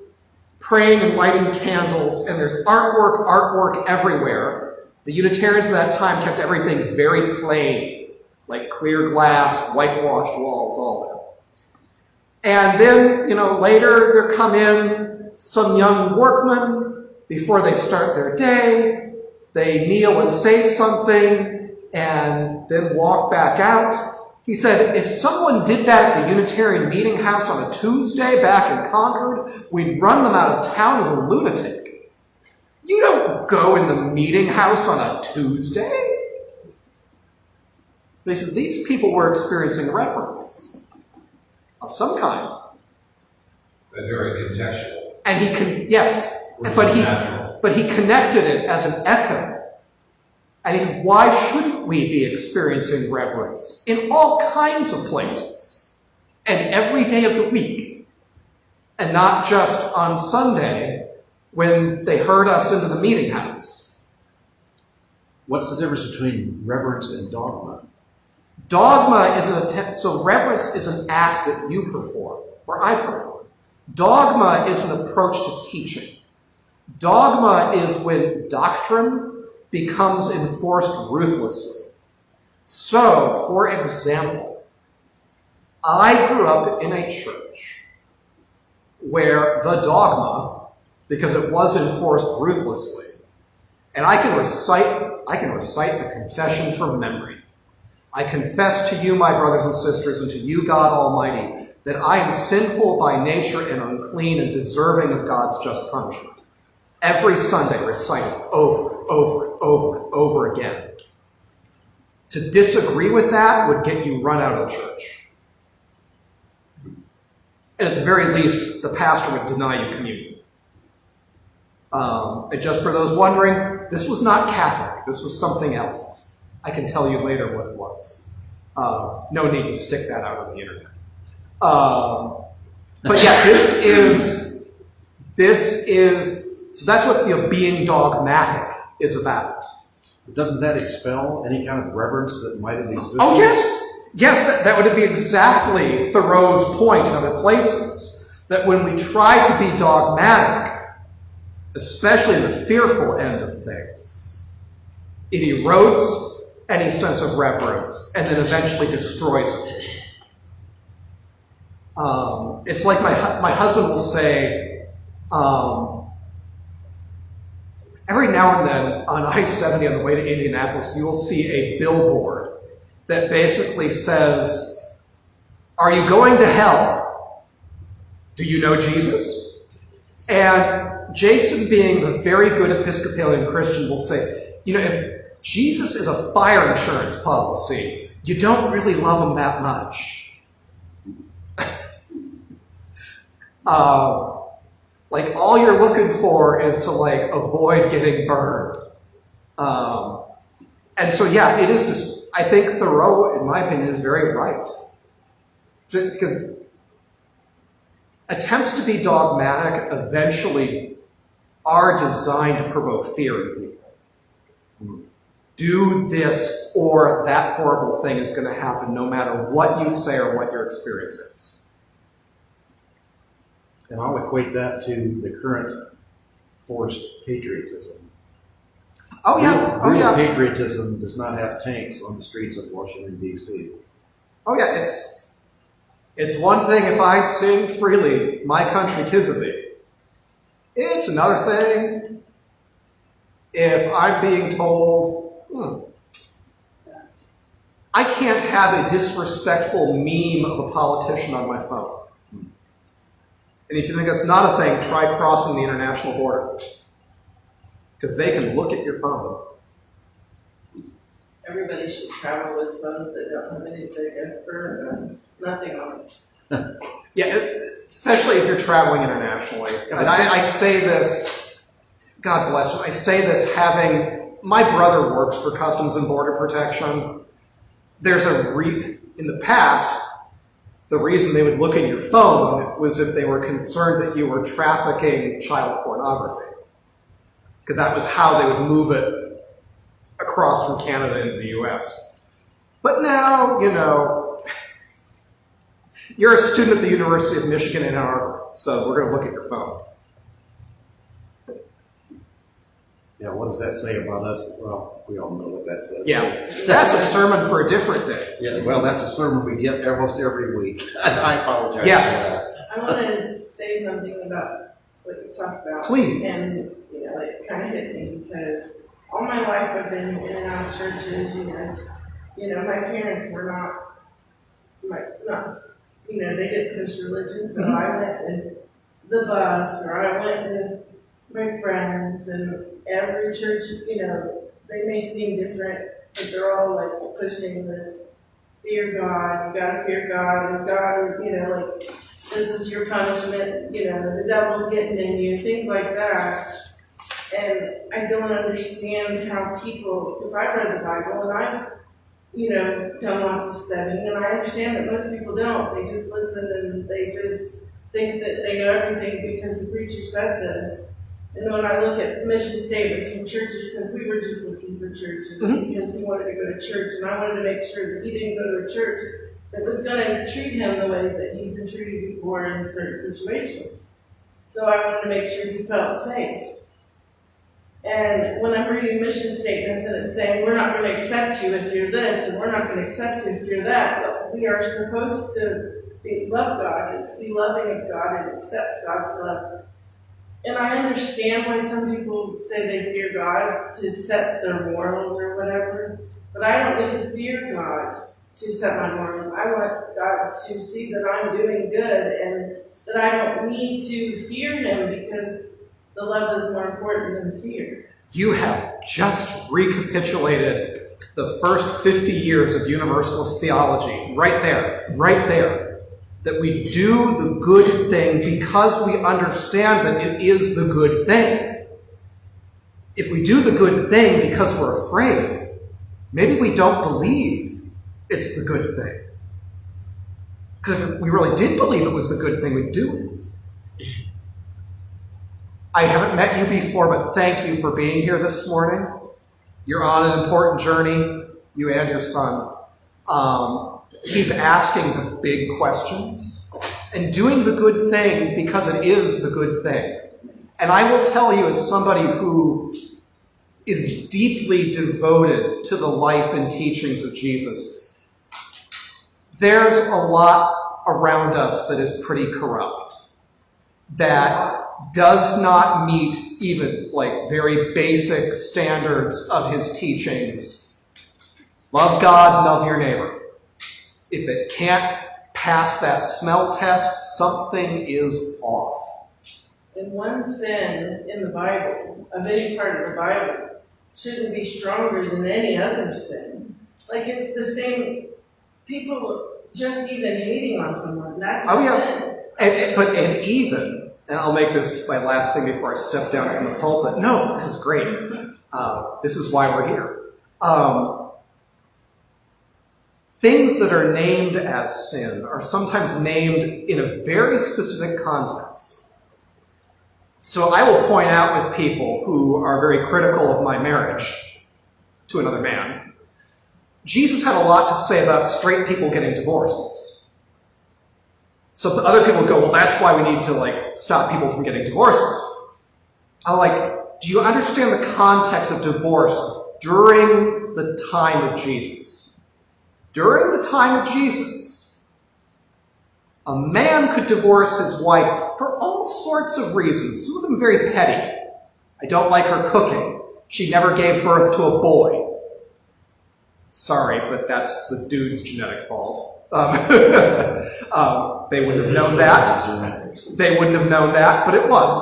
praying and lighting candles, and there's artwork everywhere. The Unitarians at that time kept everything very plain, like clear glass, whitewashed walls, all that. And then, later there come in some young workmen before they start their day. They kneel and say something and then walk back out. He said, if someone did that at the Unitarian Meeting House on a Tuesday back in Concord, we'd run them out of town as a lunatic. You don't go in the meeting house on a Tuesday. They said these people were experiencing reverence of some kind. But very contextual. And he can, yes, Natural. but he connected it as an echo. And he said, why shouldn't we be experiencing reverence in all kinds of places and every day of the week, and not just on Sunday when they herd us into the meeting house? What's the difference between reverence and dogma? Dogma is an attempt, so reverence is an act that you perform, or I perform. Dogma is an approach to teaching. Dogma is when doctrine becomes enforced ruthlessly. So, for example, I grew up in a church where the dogma, because it was enforced ruthlessly, and I can recite the confession from memory. I confess to you, my brothers and sisters, and to you, God Almighty, that I am sinful by nature and unclean and deserving of God's just punishment. Every Sunday, recite it over and over and over and over again. To disagree with that would get you run out of the church. And at the very least, the pastor would deny you communion. And just for those wondering, this was not Catholic. This was something else. I can tell you later what it was. No need to stick that out on the internet. But yeah, so that's what being dogmatic is about. Doesn't that expel any kind of reverence that might have existed? Oh, yes. Yes, that would be exactly Thoreau's point in other places. That when we try to be dogmatic, especially in the fearful end of things, it erodes any sense of reverence and then eventually destroys it. It's like my husband will say, every now and then on I-70 on the way to Indianapolis, you will see a billboard that basically says, "Are you going to hell? Do you know Jesus?" And Jason, being the very good Episcopalian Christian, will say, if Jesus is a fire insurance policy, you don't really love him that much. Like, all you're looking for is to, like, avoid getting burned. And so, yeah, it is just, I think Thoreau, in my opinion, is very right. Because attempts to be dogmatic eventually are designed to provoke fear in people. Do this or that horrible thing is going to happen no matter what you say or what your experience is. And I'll equate that to the current forced patriotism. Oh, yeah. Oh, Real yeah. patriotism does not have tanks on the streets of Washington, D.C. Oh, yeah. It's one thing if I sing freely, my country 'tis of thee. It's another thing if I'm being told, I can't have a disrespectful meme of a politician on my phone. And if you think that's not a thing, try crossing the international border. Because they can look at your phone. Everybody should travel with phones that don't have anything for nothing on it. Yeah, especially if you're traveling internationally. And I say this, God bless him, I say this having, my brother works for Customs and Border Protection. There's in the past, the reason they would look at your phone was if they were concerned that you were trafficking child pornography. Because that was how they would move it across from Canada into the US. But now, you're a student at the University of Michigan in Ann Arbor, so we're going to look at your phone. Yeah, what does that say about us? Well, we all know what that says. Yeah, that's a sermon for a different day. Yeah, well, that's a sermon we get almost every week. I apologize. Yes. For that. I want to say something about what you talked about. Please. And, it kind of hit me because all my life I've been in and out of churches, my parents were not, they didn't push religion, so I went with the bus, or I went with, my friends and every church, they may seem different, but they're all like pushing this fear God, you gotta fear God, and God, like this is your punishment, the devil's getting in you, things like that. And I don't understand how people, because I've read the Bible and I've, done lots of studying, and I understand that most people don't. They just listen and they just think that they know everything because the preacher said this. And when I look at mission statements from churches, because we were just looking for churches, because he wanted to go to church, and I wanted to make sure that he didn't go to a church that was going to treat him the way that he's been treated before in certain situations. So I wanted to make sure he felt safe. And when I'm reading mission statements and it's saying, we're not going to accept you if you're this, and we're not going to accept you if you're that, but we are supposed to love God and be loving of God and accept God's love. And I understand why some people say they fear God to set their morals or whatever, but I don't need to fear God to set my morals. I want God to see that I'm doing good and that I don't need to fear him because the love is more important than fear. You have just recapitulated the first 50 years of Universalist theology. Right there. That we do the good thing because we understand that it is the good thing. If we do the good thing because we're afraid, maybe we don't believe it's the good thing. Because if we really did believe it was the good thing, we'd do it. I haven't met you before, but thank you for being here this morning. You're on an important journey, you and your son. Keep asking the big questions and doing the good thing because it is the good thing. And I will tell you, as somebody who is deeply devoted to the life and teachings of Jesus, there's a lot around us that is pretty corrupt, that does not meet even very basic standards of his teachings. Love God, love your neighbor. If it can't pass that smell test, something is off. And one sin in the Bible, of any part of the Bible, shouldn't be stronger than any other sin. Like it's the same, people just even hating on someone, that's a sin. And I'll make this my last thing before I step down from the pulpit. No, this is great. This is why we're here. Things that are named as sin are sometimes named in a very specific context. So I will point out with people who are very critical of my marriage to another man, Jesus had a lot to say about straight people getting divorces. So other people go, well, that's why we need to stop people from getting divorces. I'm do you understand the context of divorce during the time of Jesus? During the time of Jesus, a man could divorce his wife for all sorts of reasons, some of them very petty. I don't like her cooking. She never gave birth to a boy. Sorry, but that's the dude's genetic fault. They wouldn't have known that. They wouldn't have known that, but it was.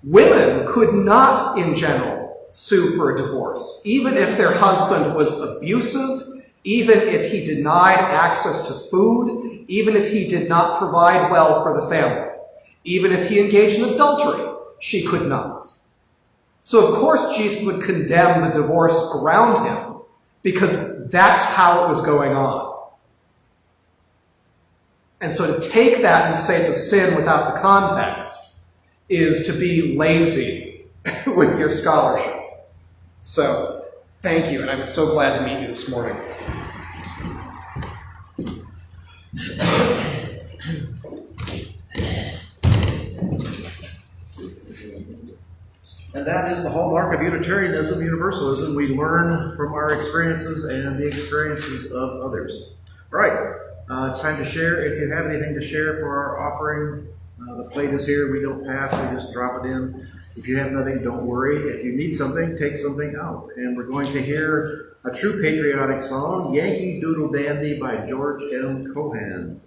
Women could not, in general, sue for a divorce, even if their husband was abusive, even if he denied access to food, even if he did not provide well for the family, even if he engaged in adultery, she could not. So of course Jesus would condemn the divorce around him, because that's how it was going on. And so to take that and say it's a sin without the context is to be lazy with your scholarship. So, thank you, and I'm so glad to meet you this morning. And that is the hallmark of Unitarianism, Universalism. We learn from our experiences and the experiences of others. All right, it's time to share. If you have anything to share for our offering, the plate is here. We don't pass, we just drop it in. If you have nothing, don't worry. If you need something, take something out. And we're going to hear a true patriotic song, Yankee Doodle Dandy by George M. Cohan.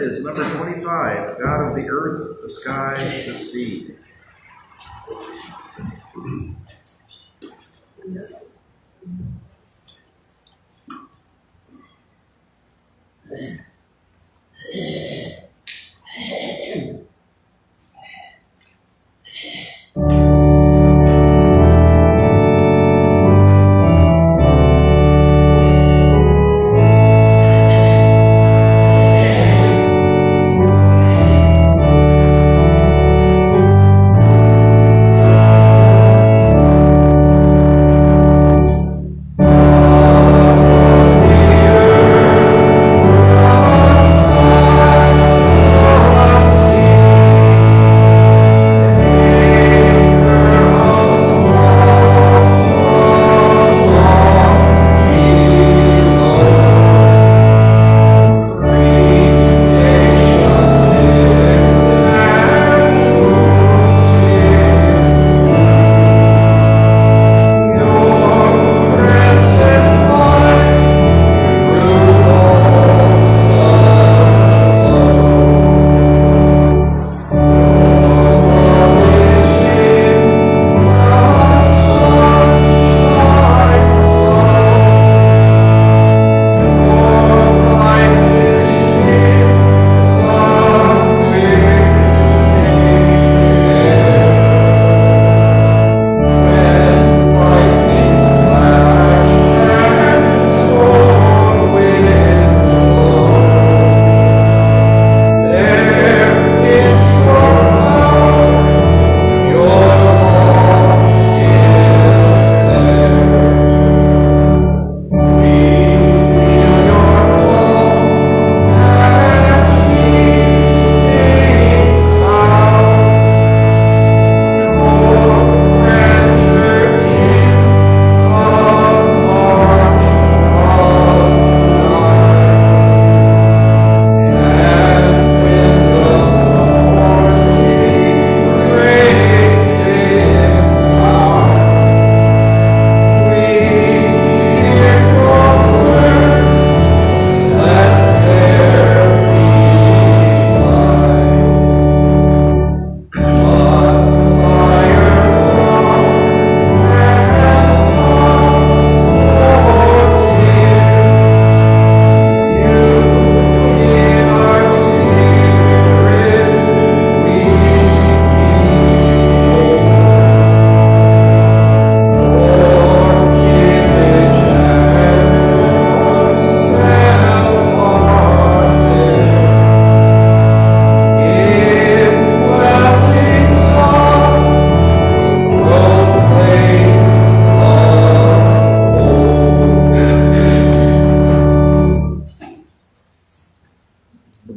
is number 25, God of the earth, the sky, the sea.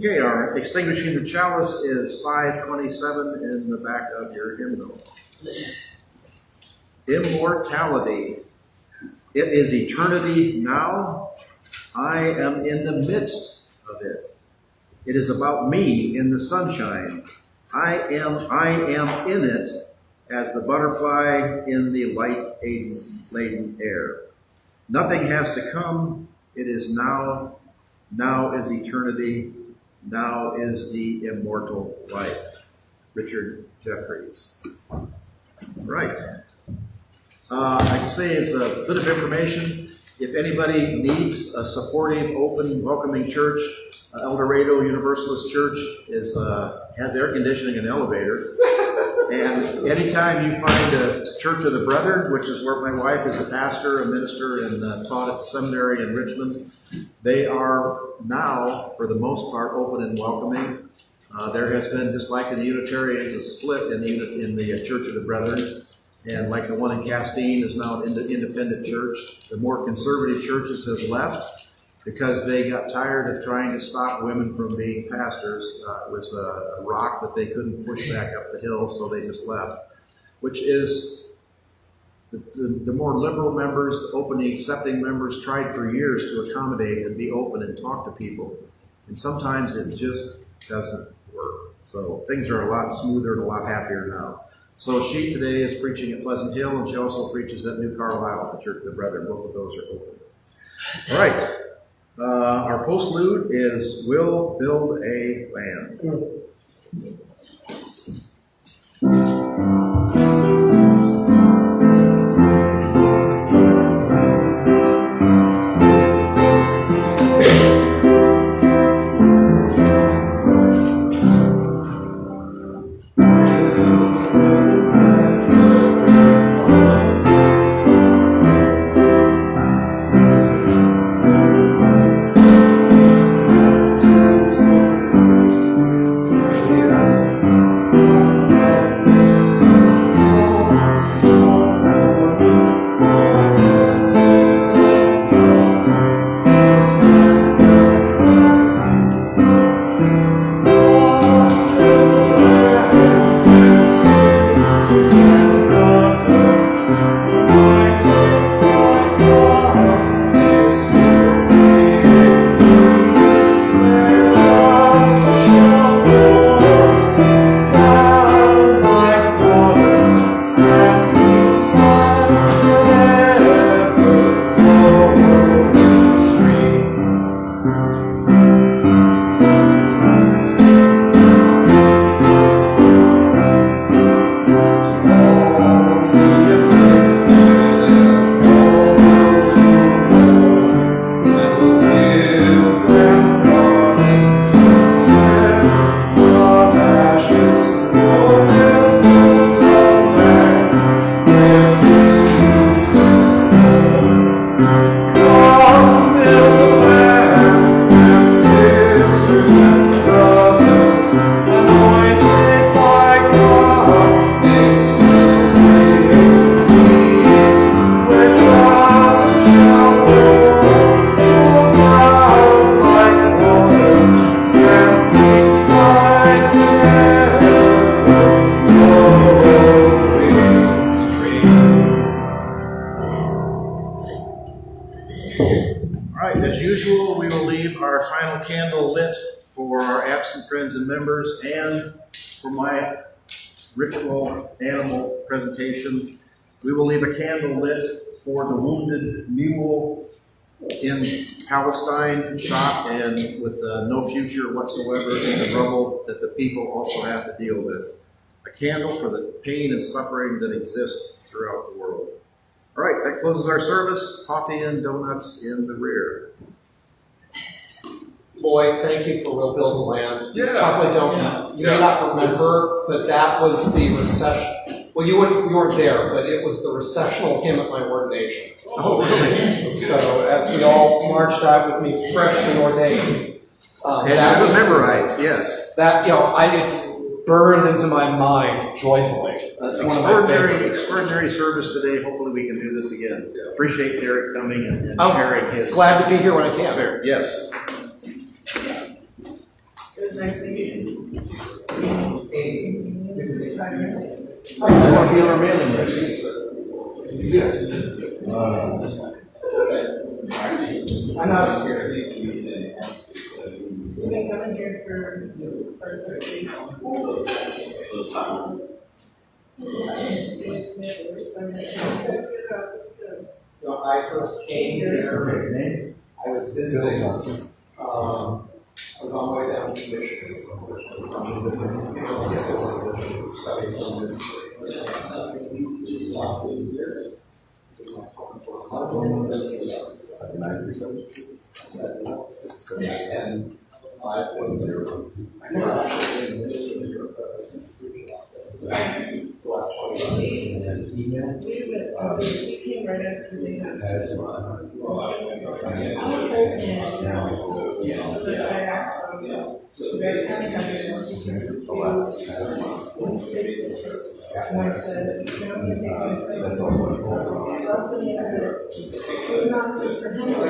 Okay, our extinguishing the chalice is 527 in the back of your hymnal. Immortality. It is eternity now. I am in the midst of it. It is about me in the sunshine. I am in it as the butterfly in the light-laden air. Nothing has to come. It is now. Now is eternity. Now is the immortal life. Richard Jeffries. Right. I can say as a bit of information, if anybody needs a supportive, open, welcoming church, El Dorado Universalist Church has air conditioning and elevator. And anytime you find a Church of the Brethren, which is where my wife is a pastor, a minister, and taught at the seminary in Richmond, they are now, for the most part, open and welcoming. There has been, just like in the Unitarians, a split in the Church of the Brethren. And like the one in Castine is now an independent church. The more conservative churches have left because they got tired of trying to stop women from being pastors. It was a rock that they couldn't push back up the hill, so they just left. Which is the more liberal members, the opening, accepting members tried for years to accommodate and be open and talk to people. And sometimes it just doesn't work. So things are a lot smoother and a lot happier now. So she today is preaching at Pleasant Hill, and she also preaches at New Carlisle at the Church of the Brethren. Both of those are open. All right. Our postlude is "We'll Build a Land." Friends and members, and for my ritual animal presentation, we will leave a candle lit for the wounded mule in Palestine, shot and with no future whatsoever in the rubble that the people also have to deal with. A candle for the pain and suffering that exists throughout the world. All right, that closes our service. Coffee and donuts in the rear. Lloyd, thank you for We'll Build a Land. You Yeah. probably don't, you may not remember, but that was the recession. Well, you weren't there, but it was the recessional hymn at my ordination. Oh, really? So as we all marched out with me freshly ordained, And that I was memorized, yes. that, it's burned into my mind joyfully. That's one of my favorites. Extraordinary service today. Hopefully we can do this again. Appreciate Derek coming and Oh, sharing his. Glad to be here when I can. Yes. It was nice to meet you. This is fun. I want to be on our mailing list. Yes. I'm not scared. You've been coming here for 30 I first came here, I was visiting, I was on my way down to Michigan and 5.0. I never actually been in the ministry of Europe since the last 20 years. We came right after they had. I asked them, you guys kind of have your and I said, you know, you take these things. Not just for him, but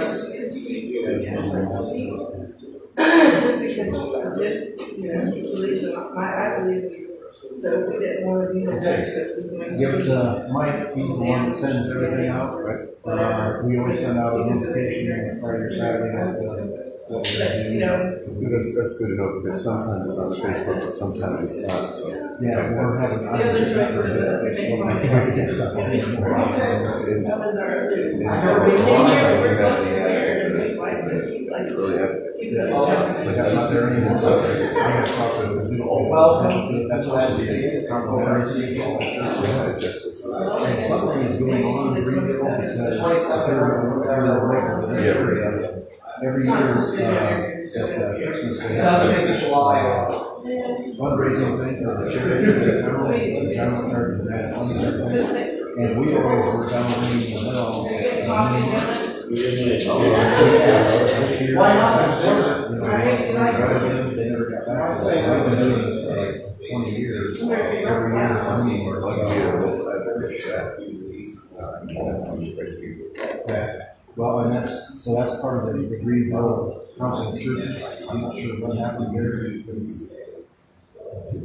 just because of this, you know, he believes in I believe in. So we didn't want to be the judge that was going to. Give Mike, he's the one that sends everything out, right? We always send out a notification Friday or Saturday of what we're You doing. know, That's good to know, because sometimes it's on Facebook, but sometimes it's not, so. Yeah, we're having. the other choice was the same I think I could get stuff on it. That was our. I We came here, we're close to here, and we like It's really epic. But not there anymore. I got to talk to the people. Well, That's why it's complimentary. Yeah, it just was. And something is going on in Greenville because this area. Every year at Christmas they It does have make the July. fundraising thing for the charity, the general church, and that money and everything. And we always were down ringing the bell. This year, Why not? you know, they never got back. So I've been doing this for like 20 years. Every year, I mean, we're like, okay. Well, and that's part of the Greenville Council of Churches. I'm not sure what happened here.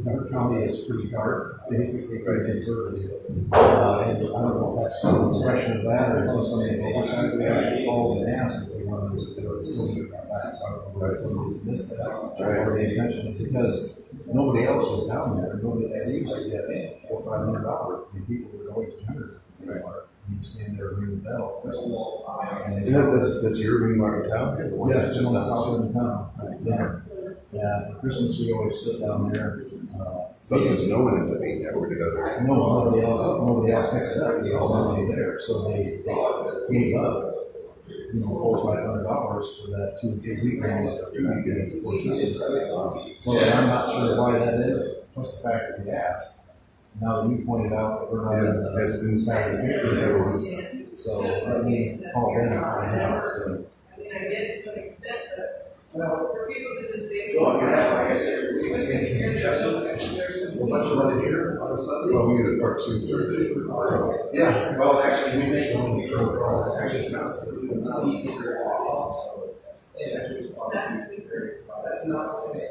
Our county is pretty dark, basically very conservative. And I don't know if that's some expression of that or just something that oversight we have to call and ask if they want to do it. So we got back. I don't know if somebody missed that or they intentioned it because nobody else was down there. Nobody that used to get $400-500. I mean, people were always generous. You stand there ring the bell. That's your ring mark town? Yes, just on the south end of town, right there. Yeah, for Christmas we always sit down there. So there's no one ends up being there, or did other? No, nobody else picked it up. They all nobody there, so they gave up, you know, $400-500 for that 2 or 3 weekends. So I'm not sure why that is. Plus the fact that we asked. Now that you pointed out that we're not in the inside of the picture, so let me call them and find out. So. I mean, I get it to an extent, but for people to just say. Well, you have, like I said, suggestions. A bunch of money here on a Sunday. Well, we get a part 2 Thursday. Yeah, well, actually, we make one for actually, not that's not the same.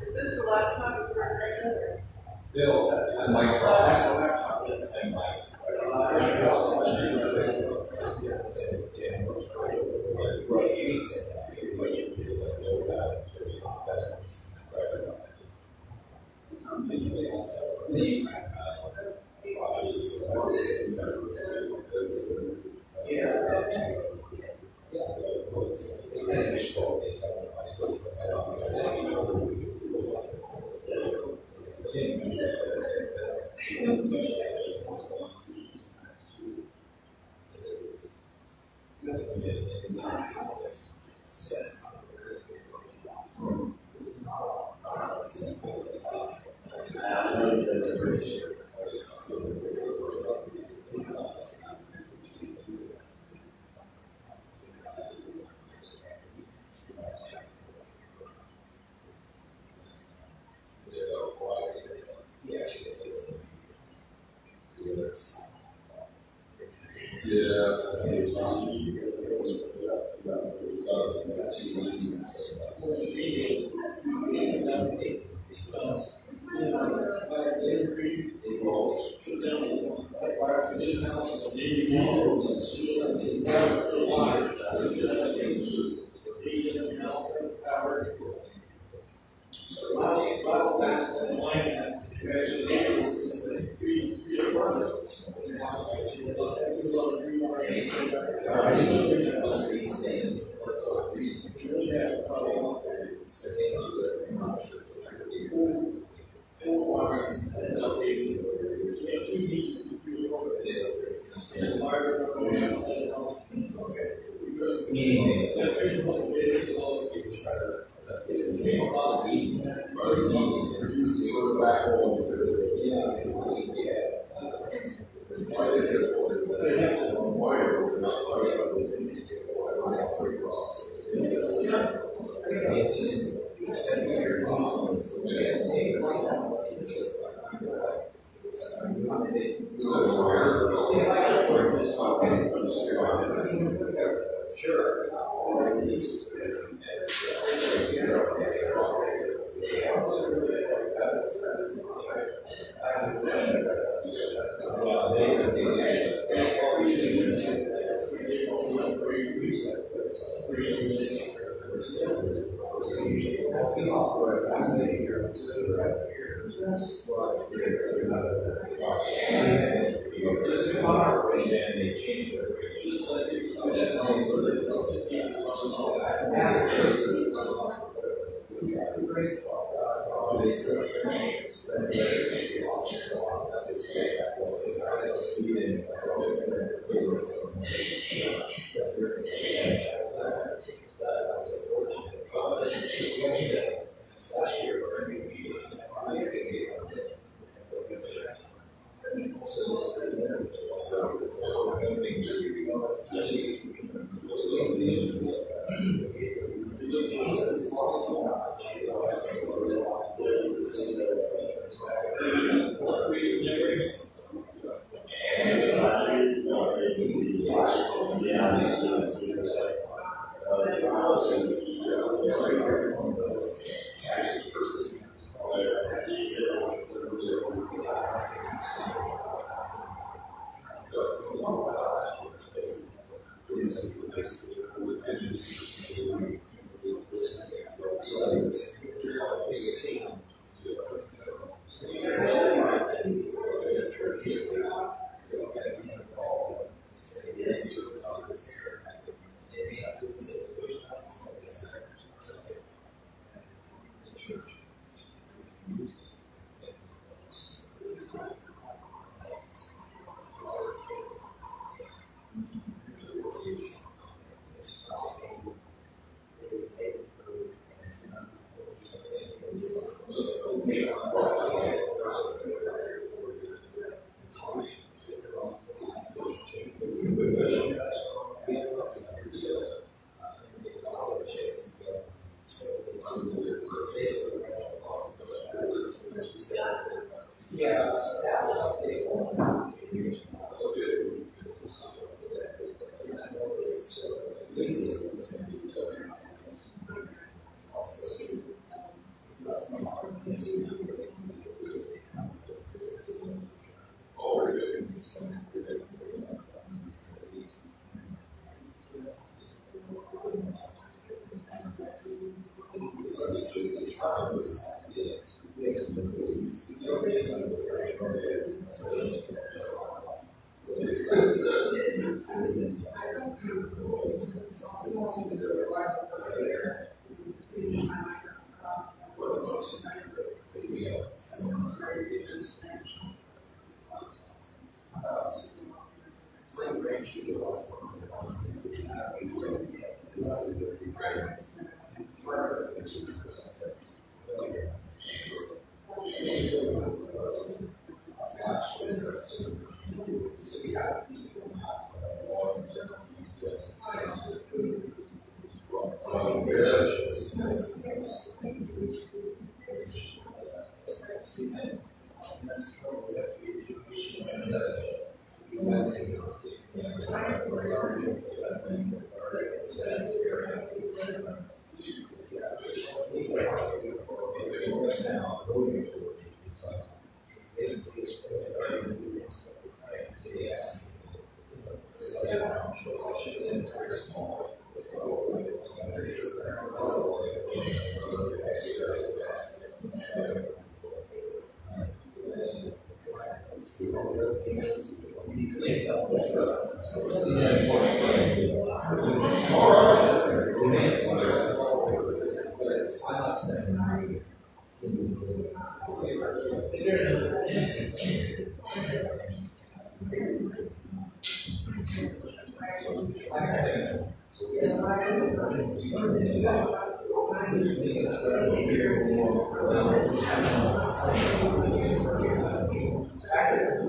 Is this the laptop you were right Bill's at the mic.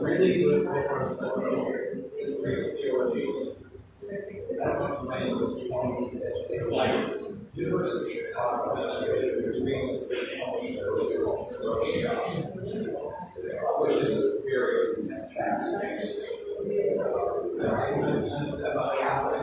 Really good book on recent theologians. Like Universalist Chicago, recently published a book called Thoreau, which is very fascinating. About halfway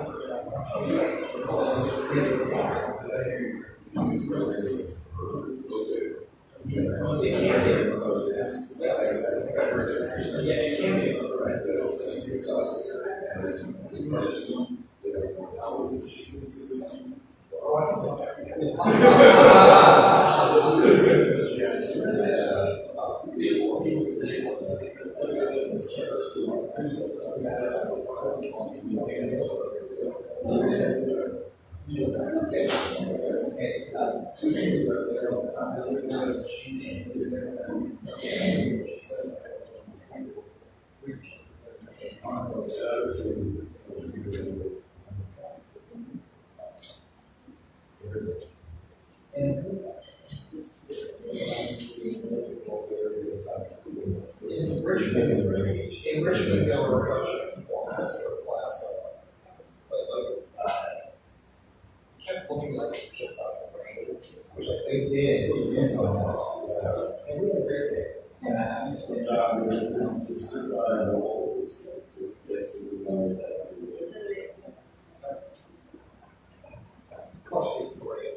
in Richmond, there were a bunch of people in master class, kept looking like it was just about the brain, which I think did. And really great thing. Cluster brain.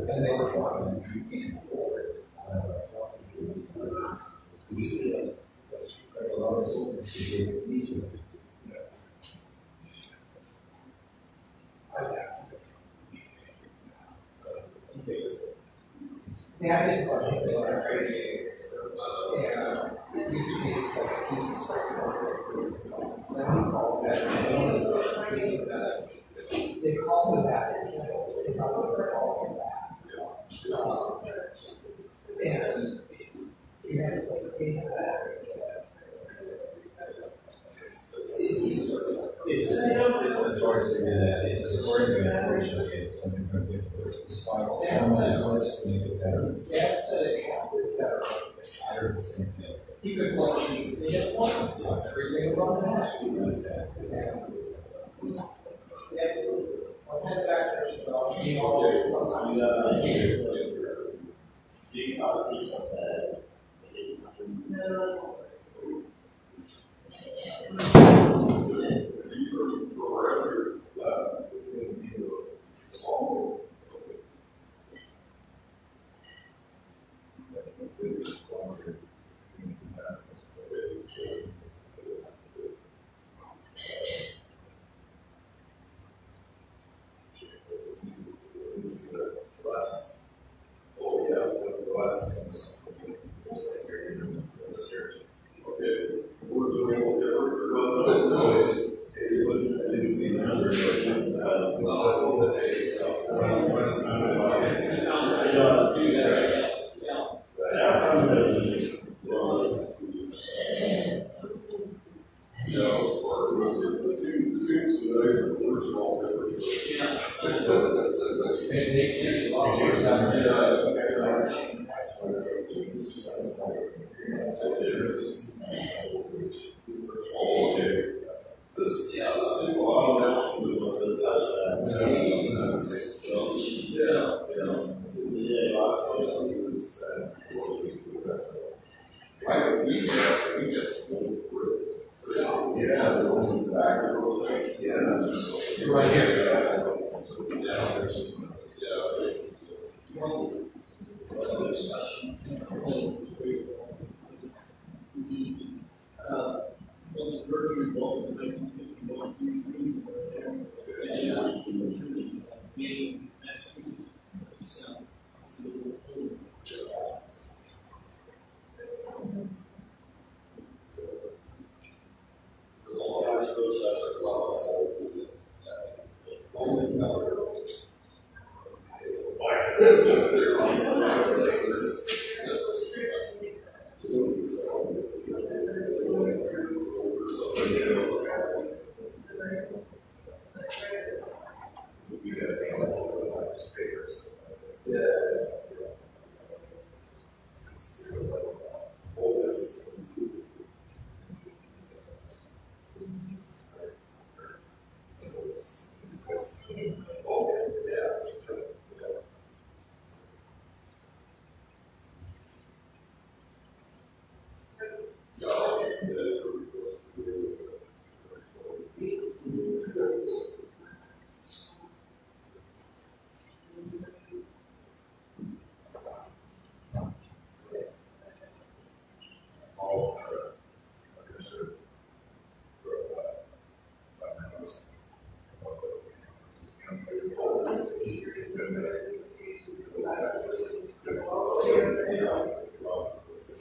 And they were fine. That is question. And it used to be like a piece of straightforward. They call it that. They probably call it that. And it has It's notorious to do that. It's story of unfortunately something from the spiral. Dad said it happened better. I heard the same thing. He could play these things once. Everything was on that. I had that question, but I'll see all day sometimes. Being out of piece of that. Right here.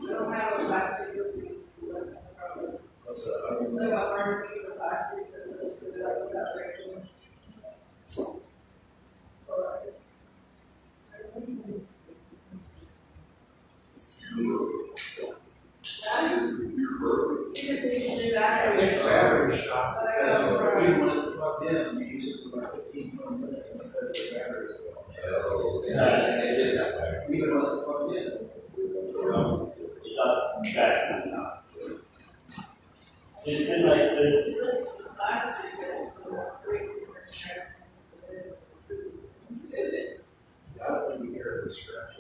We don't have a plastic cookie. That's a problem. We have a hard piece of plastic that looks at that regular. So, I think it's. That is. You just need to do that. Battery shop. But I got a problem. Even when it's plugged in, you use it for about 15-20 minutes and it says the battery is gone. Yeah, they did that way. Even when it's plugged in. It's not bad. It's been like the, It looks plastic, but great. I don't want to hear it scratch.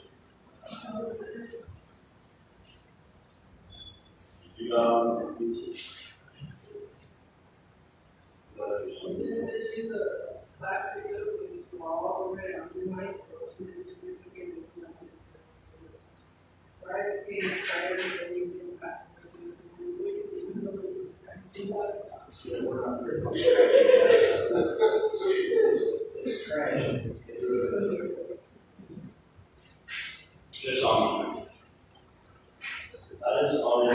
you This is use a plastic cookie all around. You might private being started and using plastic It's trash. just on. That is all.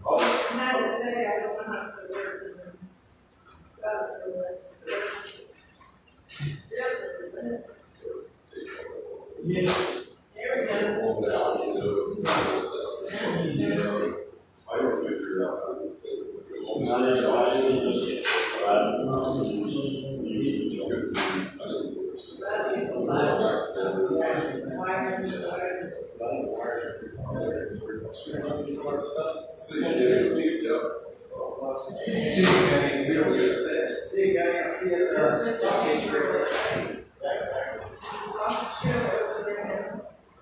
Oh, and I would say I don't know how to work with them. There we go. I don't figure out. That is all. See you, See you, Kenny. We don't get it fixed. See you, Kenny. I'll see you at the sausage trailer.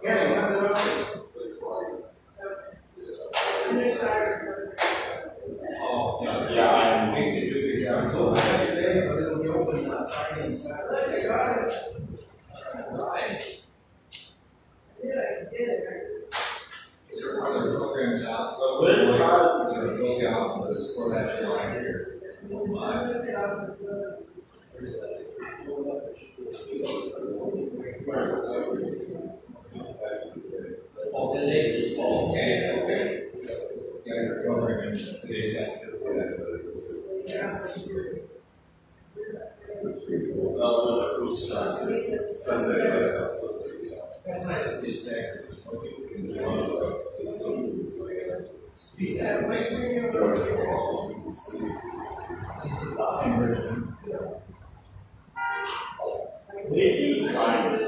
Kenny, when's it open? Oh, Yeah, I'm. we can do the I'm so happy today, but it'll be open Friday and Saturday. Right. Is there other programs out? Is there a book out for this for that line here? Oh, did they? Oh, okay. Yeah, your program and today's active. That's nice that this staggered. They do kind of.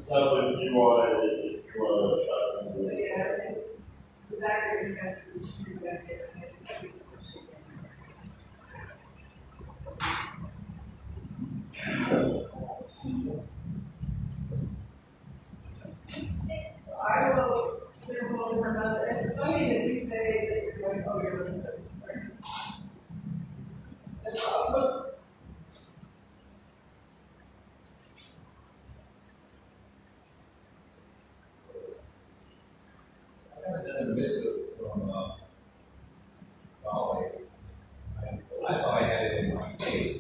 So if you want to shut them. Yeah. The back is has to be screwed back there. I will clear one for another. It's funny that you say that you're going, oh, you're looking at it. That's all. From Bali. I thought I had it in my case.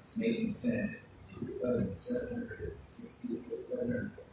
It's making sense. 760, 700